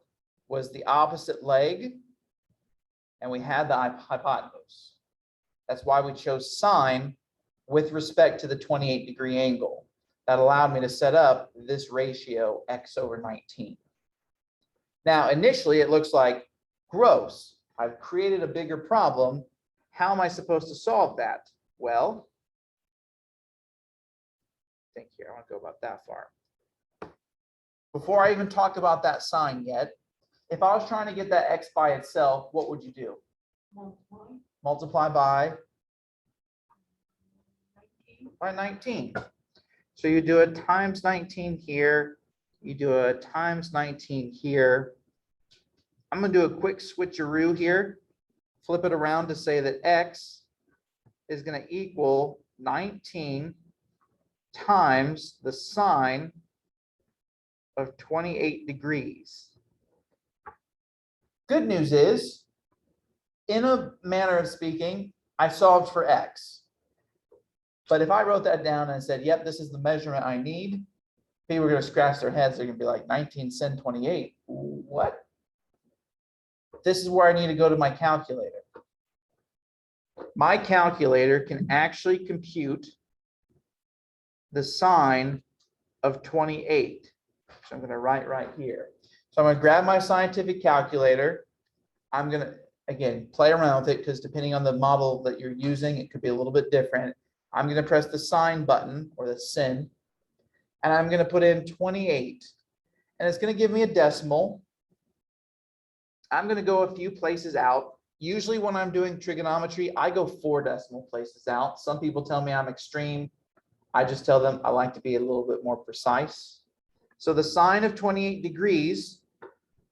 was the opposite leg, and we had the hypotenuse. That's why we chose sine with respect to the 28-degree angle. That allowed me to set up this ratio, x over 19. Now, initially, it looks like gross. I've created a bigger problem. How am I supposed to solve that? Well, think here, I want to go about that far. Before I even talk about that sign yet, if I was trying to get that x by itself, what would you do? Multiply by 19. So you do a times 19 here. You do a times 19 here. I'm going to do a quick switcheroo here. Flip it around to say that x is going to equal 19 times the sine of 28 degrees. Good news is, in a manner of speaking, I solved for x. But if I wrote that down and said, yep, this is the measurement I need, people are going to scratch their heads. They're going to be like, 19 sin 28. What? This is where I need to go to my calculator. My calculator can actually compute the sine of 28. So I'm going to write right here. So I'm going to grab my scientific calculator. I'm going to, again, play around with it because depending on the model that you're using, it could be a little bit different. I'm going to press the sine button or the sin, and I'm going to put in 28. And it's going to give me a decimal. I'm going to go a few places out. Usually when I'm doing trigonometry, I go 4 decimal places out. Some people tell me I'm extreme. I just tell them I like to be a little bit more precise. So the sine of 28 degrees,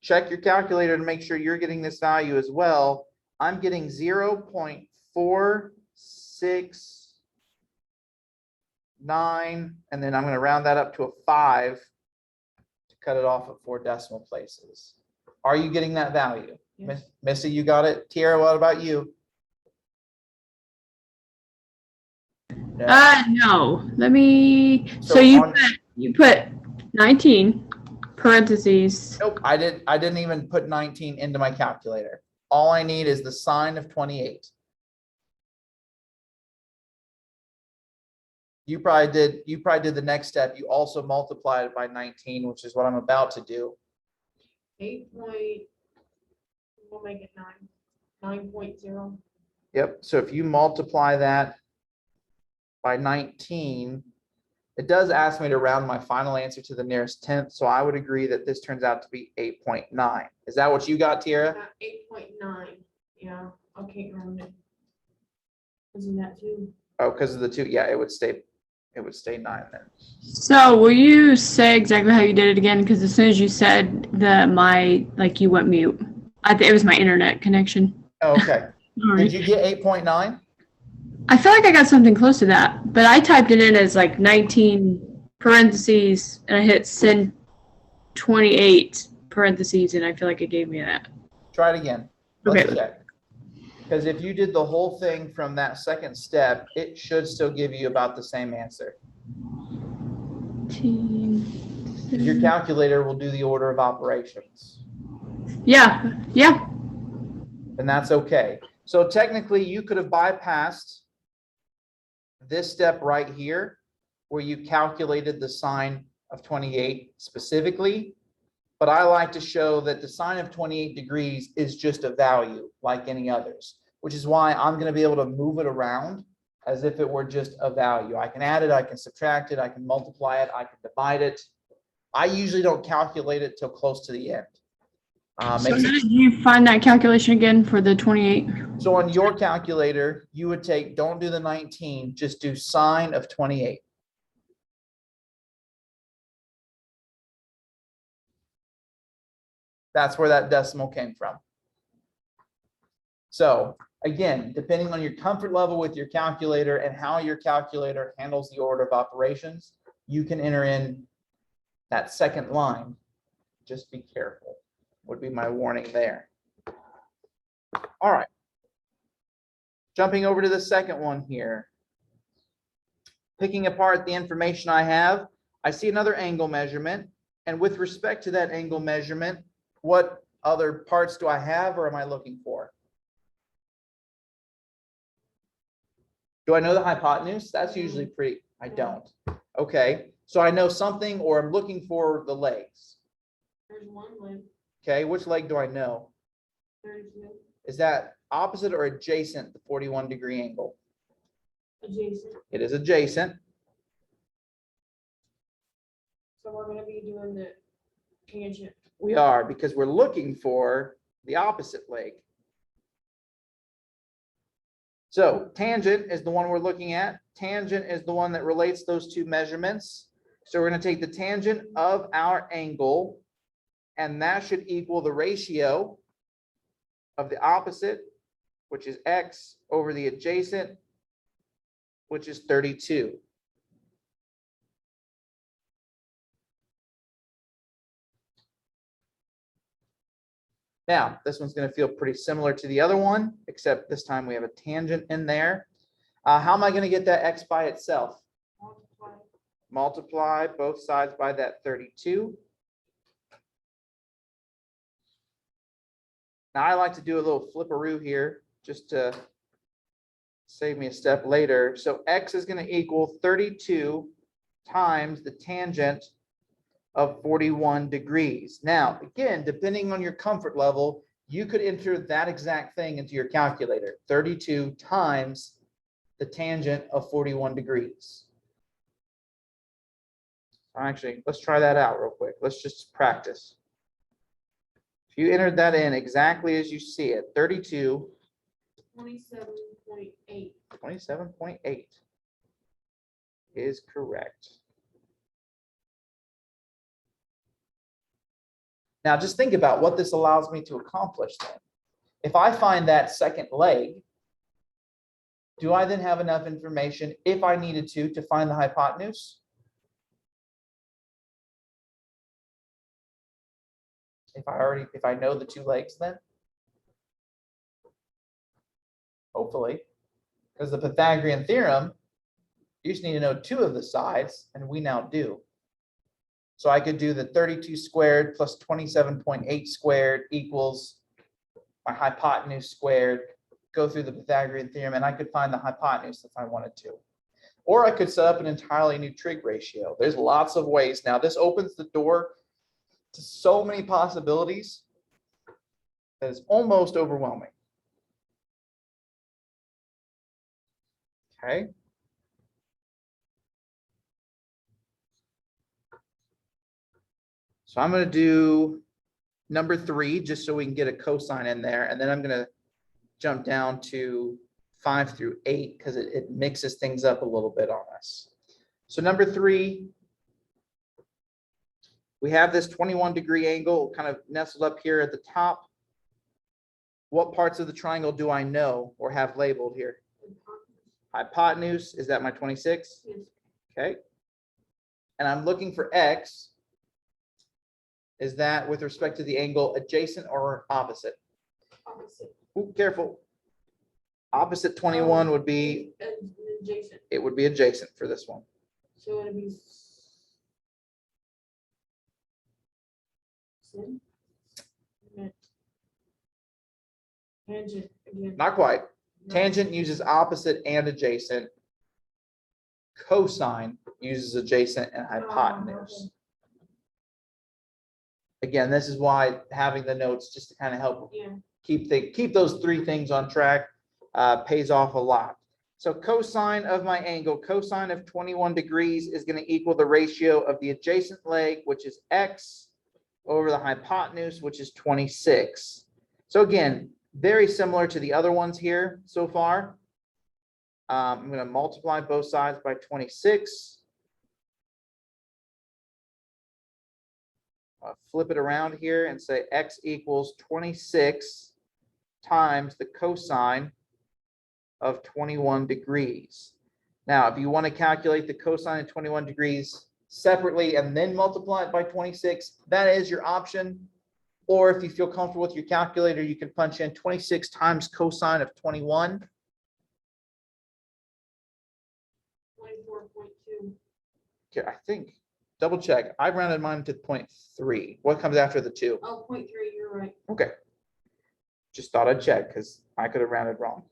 check your calculator to make sure you're getting this value as well. I'm getting 0.469, and then I'm going to round that up to a 5 to cut it off at 4 decimal places. Are you getting that value? Yes. Missy, you got it? Tiara, what about you? No. No. Let me. So So on- you put 19 parentheses. Nope, I didn't even put 19 into my calculator. All I need is the sine of 28. You probably did the next step. You also multiplied it by 19, which is what I'm about to do. 8 point, we'll make it 9.0. Yep. So if you multiply that by 19, it does ask me to round my final answer to the nearest tenth. So I would agree that this turns out to be 8.9. Is that what you got, Tiara? 8.9. Yeah, I can't round it. Isn't that too? Oh, because of the 2, yeah, it would stay 9 then. So will you say exactly how you did it again? Because as soon as you said you went mute. I think it was my internet connection. Oh, okay. Sorry. Did you get 8.9? I feel like I got something close to that, but I typed it in as like 19 parentheses and I hit send 28 parentheses and I feel like it gave me that. Try it again. Let's Okay. check. Because if you did the whole thing from that second step, it should still give you about the same answer. Your calculator will do the order of operations. Yeah. And that's okay. So technically you could have bypassed this step right here where you calculated the sine of 28 specifically, but I like to show that the sine of 28 degrees is just a value like any others, which is why I'm going to be able to move it around as if it were just a value. I can add it, I can subtract it, I can multiply it, I can divide it. I usually don't calculate it till close to the end. So how did you find that calculation again for the 28? So on your calculator, you would take, don't do the 19, just do sine of 28. That's where that decimal came from. So again, depending on your comfort level with your calculator and how your calculator handles the order of operations, you can enter in that second line. Just be careful, would be my warning there. All right. Jumping over to the second one here. Picking apart the information I have, I see another angle measurement. And with respect to that angle measurement, what other parts do I have or am I looking for? Do I know the hypotenuse? That's usually pretty, I don't. Okay, so I know something or I'm looking for the legs. There's one leg. Okay, which leg do I know? 32. Is that opposite or adjacent the 41-degree angle? Adjacent. It is adjacent. So we're gonna be doing the tangent. We are, because we're looking for the opposite leg. So tangent is the one we're looking at. Tangent is the one that relates those two measurements. So we're going to take the tangent of our angle, and that should equal the ratio of the opposite, which is x, over the adjacent, which is 32. Now, this one's going to feel pretty similar to the other one, except this time we have a tangent in there. How am I going to get that x by itself? Multiply. Multiply both sides by that 32. Now, I like to do a little flipperoo here just to save me a step later. So x is going to equal 32 times the tangent of 41 degrees. Now, again, depending on your comfort level, you could enter that exact thing into your calculator, 32 times the tangent of 41 degrees. Actually, let's try that out real quick. Let's just practice. If you entered that in exactly as you see it, 32. 27.8. 27.8 is correct. Now, just think about what this allows me to accomplish then. If I find that second leg, do I then have enough information, if I needed to find the hypotenuse? If I know the two legs then? Hopefully, because the Pythagorean theorem, you just need to know two of the sides, and we now do. So I could do the 32 squared plus 27.8 squared equals my hypotenuse squared, go through the Pythagorean theorem, and I could find the hypotenuse if I wanted to. Or I could set up an entirely new trig ratio. There's lots of ways. Now, this opens the door to so many possibilities that is almost overwhelming. Okay. So I'm going to do number 3, just so we can get a cosine in there. And then I'm going to jump down to 5 through 8 because it mixes things up a little bit on us. So number 3, we have this 21-degree angle kind of nestled up here at the top. What parts of the triangle do I know or have labeled here? Hypotenuse, is that my 26? Yes. Okay. And I'm looking for X. Is that with respect to the angle adjacent or opposite? Opposite. Ooh, careful. Opposite 21 would be, Adjacent. it would be adjacent for this one. So it'd be. Sin? Tangent again. Not quite. No. Tangent uses opposite and adjacent. Cosine uses adjacent and hypotenuse. Again, this is why having the notes just to kind of help Yeah. keep those 3 things on track pays off a lot. So cosine of my angle, cosine of 21 degrees is going to equal the ratio of the adjacent leg, which is X, over the hypotenuse, which is 26. So again, very similar to the other ones here so far. I'm going to multiply both sides by 26. I'll flip it around here and say X equals 26 times the cosine of 21 degrees. Now, if you want to calculate the cosine of 21 degrees separately and then multiply it by 26, that is your option. Or if you feel comfortable with your calculator, you can punch in 26 times cosine of 21. 24.2. Okay, I think, double check. I rounded mine to 0.3. What comes after the 2? Oh, 0.3, you're right. Okay. Just thought I'd check because I could have rounded wrong.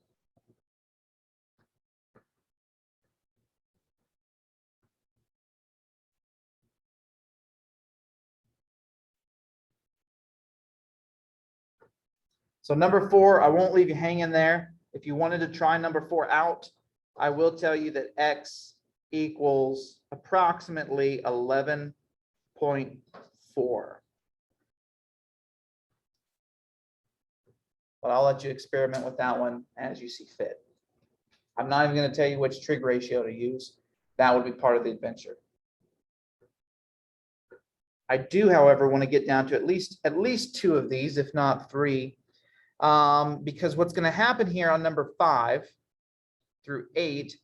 So number 4, I won't leave you hanging there. If you wanted to try number 4 out, I will tell you that X equals approximately 11.4. But I'll let you experiment with that one as you see fit. I'm not even going to tell you which trig ratio to use. That would be part of the adventure. I do, however, want to get down to at least 2 of these, if not 3. Because what's going to happen here on number 5 through 8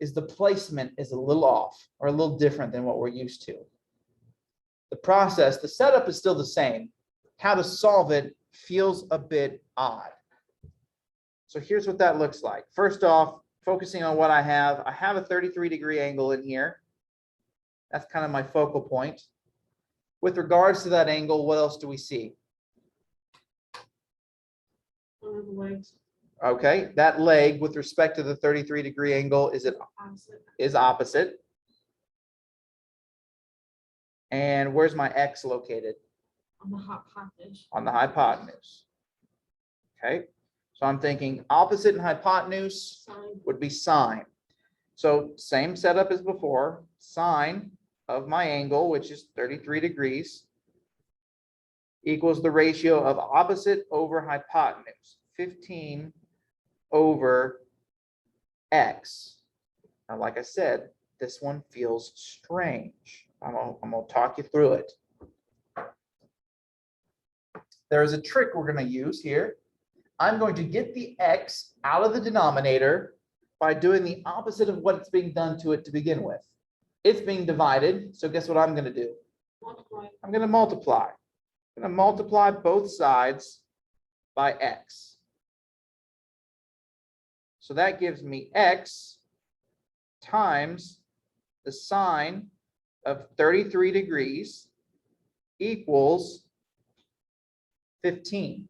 is the placement is a little off or a little different than what we're used to. The process, the setup is still the same. How to solve it feels a bit odd. So here's what that looks like. First off, focusing on what I have a 33-degree angle in here. That's kind of my focal point. With regards to that angle, what else do we see? One of the legs. Okay, that leg with respect to the 33-degree angle is opposite. And where's my X located? On the hypotenuse. On the hypotenuse. Okay, so I'm thinking opposite and hypotenuse Sine. would be sine. So same setup as before, sine of my angle, which is 33 degrees, equals the ratio of opposite over hypotenuse, 15 over X. Now, like I said, this one feels strange. I'm gonna talk you through it. There is a trick we're going to use here. I'm going to get the X out of the denominator by doing the opposite of what's being done to it to begin with. It's being divided, so guess what I'm going to do? Multiply. I'm going to multiply. I'm going to multiply both sides by X. So that gives me X times the sine of 33 degrees equals 15.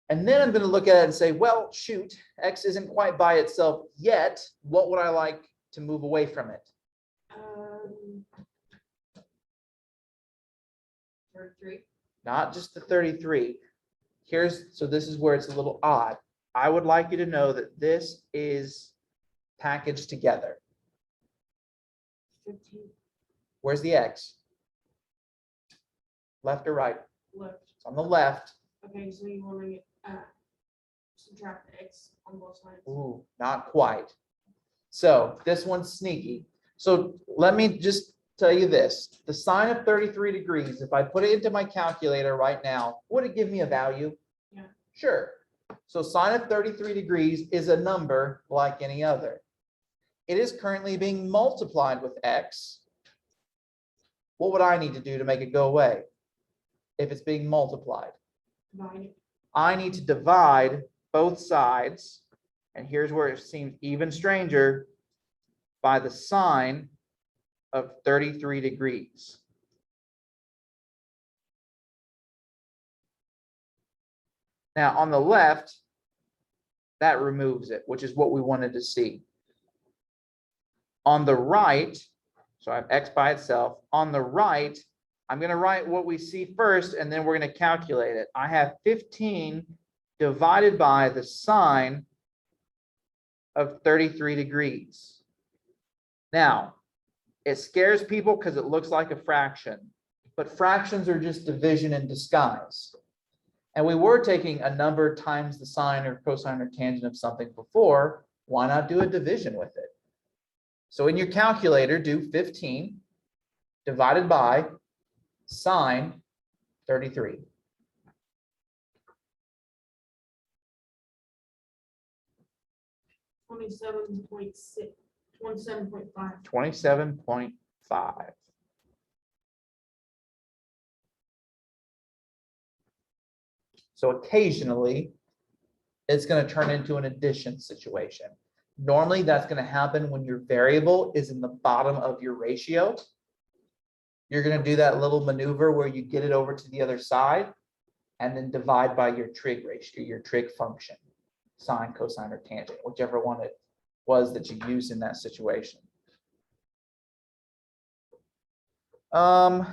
And then I'm going to look at it and say, well, shoot, X isn't quite by itself yet. What would I like to move away from it? 33. Not just the 33. So this is where it's a little odd. I would like you to know that this is packaged together. 15. Where's the X? Left or right? Left. It's on the left. Okay, so you want to subtract the x on both sides. Ooh, not quite. So this one's sneaky. So let me just tell you this. The sine of 33 degrees, if I put it into my calculator right now, would it give me a value? Yeah. Sure. So sine of 33 degrees is a number like any other. It is currently being multiplied with x. What would I need to do to make it go away if it's being multiplied? Divide it. I need to divide both sides, and here's where it seems even stranger, by the sine of 33 degrees. Now on the left, that removes it, which is what we wanted to see. On the right, so I have x by itself. On the right, I'm going to write what we see first, and then we're going to calculate it. I have 15 divided by the sine of 33 degrees. Now, it scares people because it looks like a fraction, but fractions are just division in disguise. And we were taking a number times the sine or cosine or tangent of something before. Why not do a division with it? So in your calculator, do 15 divided by sine 33. $27.6, 27.5. 27.5. So occasionally, it's going to turn into an addition situation. Normally, that's going to happen when your variable is in the bottom of your ratio. You're going to do that little maneuver where you get it over to the other side and then divide by your trig ratio, your trig function, sine, cosine, or tangent, whichever one it was that you used in that situation. I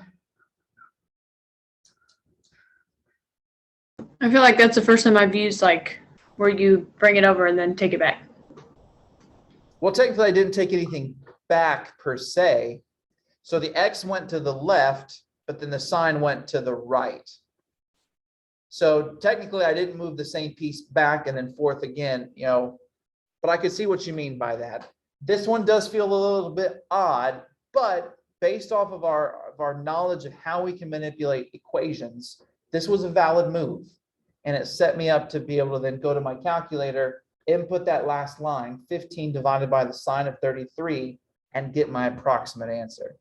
feel like that's the first time I've used like where you bring it over and then take it back. Well, technically, I didn't take anything back per se. So the x went to the left, but then the sine went to the right. So technically, I didn't move the same piece back and then forth again, but I could see what you mean by that. This one does feel a little bit odd, but based off of our knowledge of how we can manipulate equations, this was a valid move. And it set me up to be able to then go to my calculator, input that last line, 15 divided by the sine of 33, and get my approximate answer.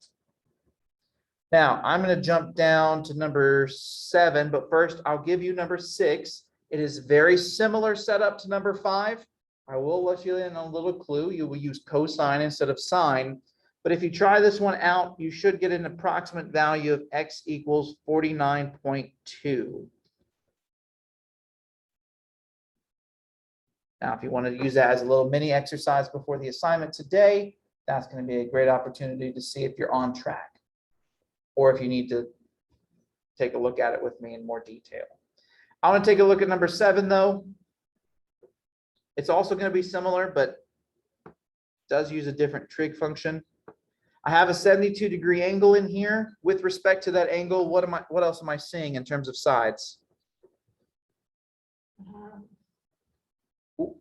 Now, I'm going to jump down to number 7, but first I'll give you number 6. It is very similar setup to number 5. I will let you in on a little clue. You will use cosine instead of sine. But if you try this one out, you should get an approximate value of x equals 49.2. Now, if you want to use that as a little mini exercise before the assignment today, that's going to be a great opportunity to see if you're on track, or if you need to take a look at it with me in more detail. I want to take a look at number 7, though. It's also going to be similar, but does use a different trig function. I have a 72-degree angle in here. With respect to that angle, what else am I seeing in terms of sides? Ooh.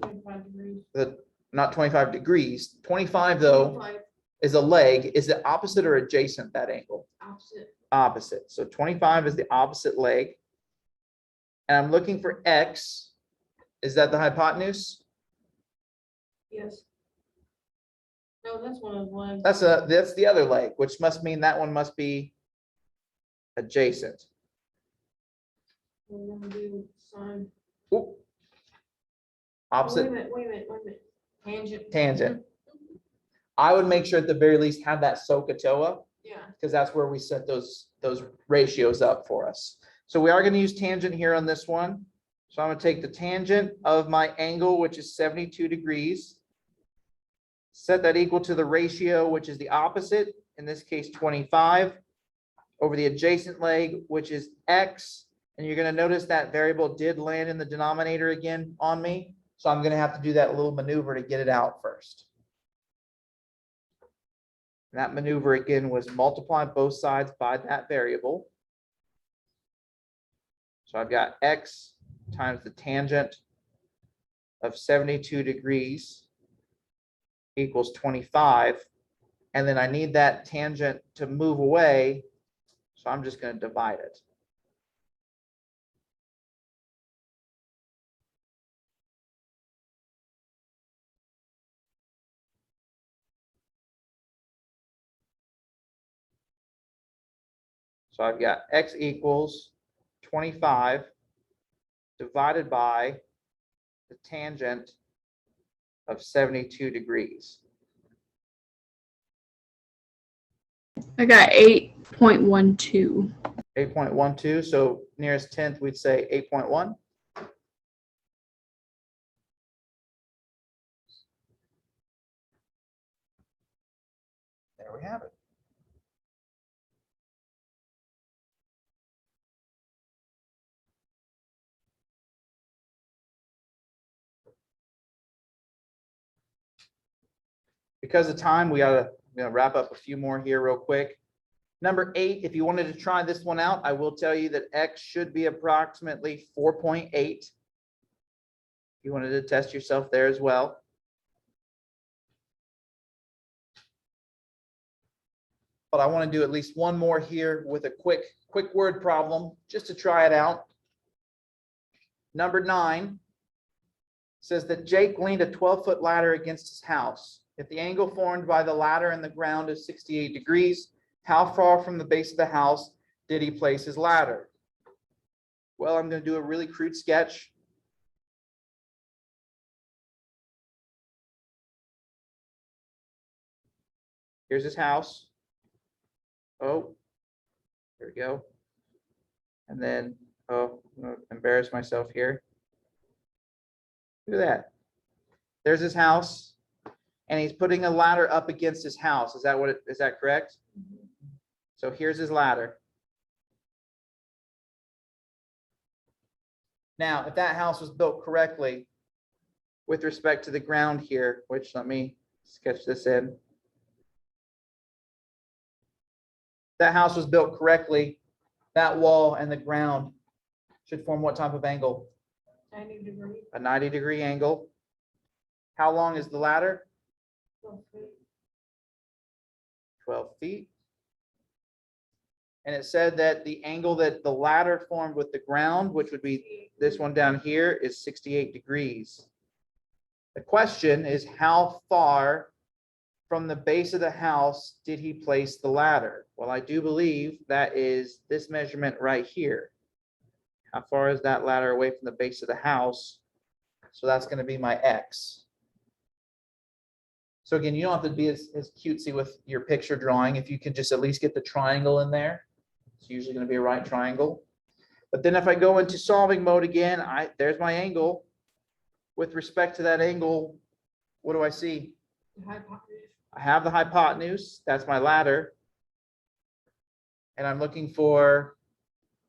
25 degrees. Not 25 degrees. 25, though, 25 is a leg. Is it opposite or adjacent, that angle? opposite. Opposite. So 25 is the opposite leg. And I'm looking for x. Is that the hypotenuse? Yes. No, that's one of the ones. That's the other leg, which must mean that one must be adjacent. We're gonna do sine. Ooh. Opposite. Wait a minute. Tangent. Tangent. I would make sure at the very least have that SOHCAHTOA, Yeah. because that's where we set those ratios up for us. So we are going to use tangent here on this one. So I'm going to take the tangent of my angle, which is 72 degrees. Set that equal to the ratio, which is the opposite, in this case 25, over the adjacent leg, which is x. And you're going to notice that variable did land in the denominator again on me. So I'm going to have to do that little maneuver to get it out first. And that maneuver again was multiply both sides by that variable. So I've got x times the tangent of 72 degrees equals 25. And then I need that tangent to move away. So I'm just going to divide it. So I've got x equals 25 divided by the tangent of 72 degrees. I got 8.12. 8.12, so nearest tenth, we'd say 8.1. There we have it. Because of time, we gotta wrap up a few more here real quick. Number 8, if you wanted to try this one out, I will tell you that x should be approximately 4.8. If you wanted to test yourself there as well. But I want to do at least one more here with a quick word problem just to try it out. Number 9 says that Jake leaned a 12-foot ladder against his house. If the angle formed by the ladder and the ground is 68 degrees, how far from the base of the house did he place his ladder? Well, I'm going to do a really crude sketch. Here's his house. Oh, there we go. And then, oh, I'm going to embarrass myself here. Look at that. There's his house. And he's putting a ladder up against his house. Is that correct? So here's his ladder. Now, if that house was built correctly with respect to the ground here, which let me sketch this in. That house was built correctly, that wall and the ground should form what type of angle? 90 degrees. A 90-degree angle. How long is the ladder? 12 feet. And it said that the angle that the ladder formed with the ground, which would be this one down here, is 68 degrees. The question is, how far from the base of the house did he place the ladder? Well, I do believe that is this measurement right here. How far is that ladder away from the base of the house? So that's going to be my x. So again, you don't have to be as cutesy with your picture drawing. If you can just at least get the triangle in there, it's usually going to be a right triangle. But then if I go into solving mode again, there's my angle. With respect to that angle, what do I see? The hypotenuse. I have the hypotenuse. That's my ladder. And I'm looking for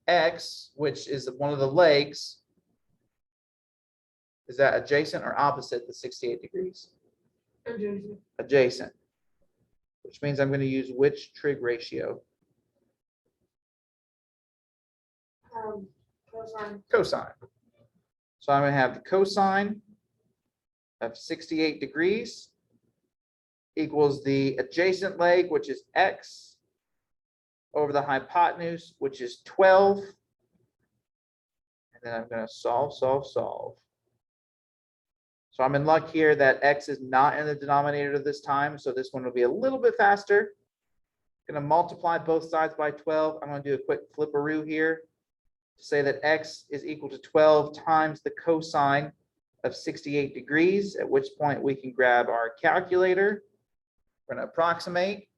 x, which is one of the legs. Is that adjacent or opposite the 68 degrees? Adjacent. Adjacent, which means I'm going to use which trig ratio? Cosine. Cosine. So I'm going to have the cosine of 68 degrees equals the adjacent leg, which is x, over the hypotenuse, which is 12. And then I'm going to solve. So I'm in luck here that x is not in the denominator this time. So this one will be a little bit faster. I'm going to multiply both sides by 12. I'm going to do a quick flipperoo here to say that x is equal to 12 times the cosine of 68 degrees, at which point we can grab our calculator. We're going to approximate.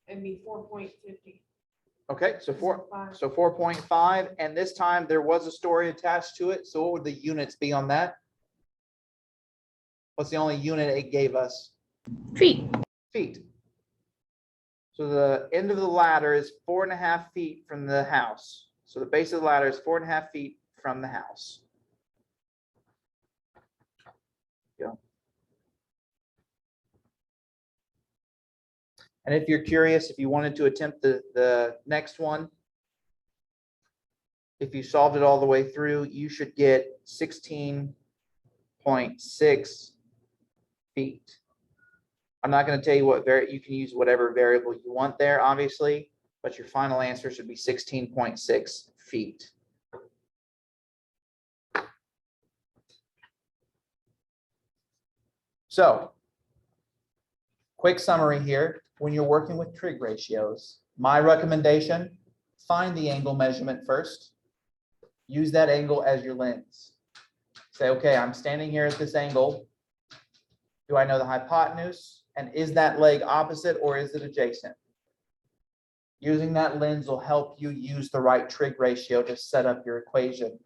It'd be 4.50. Okay, so 4.5, and this time there was a story attached to it. So what would the units be on that? What's the only unit it gave us? Feet. Feet. So the end of the ladder is 4.5 feet from the house. So the base of the ladder is 4.5 feet from the house. go. And if you're curious, if you wanted to attempt the next one, if you solved it all the way through, you should get 16.6 feet. I'm not going to tell you what you can use whatever variable you want there, obviously, but your final answer should be 16.6 feet. So, quick summary here. When you're working with trig ratios, my recommendation, find the angle measurement first. Use that angle as your lens. Say, okay, I'm standing here at this angle. Do I know the hypotenuse? And is that leg opposite or is it adjacent? Using that lens will help you use the right trig ratio to set up your equation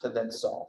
to then solve.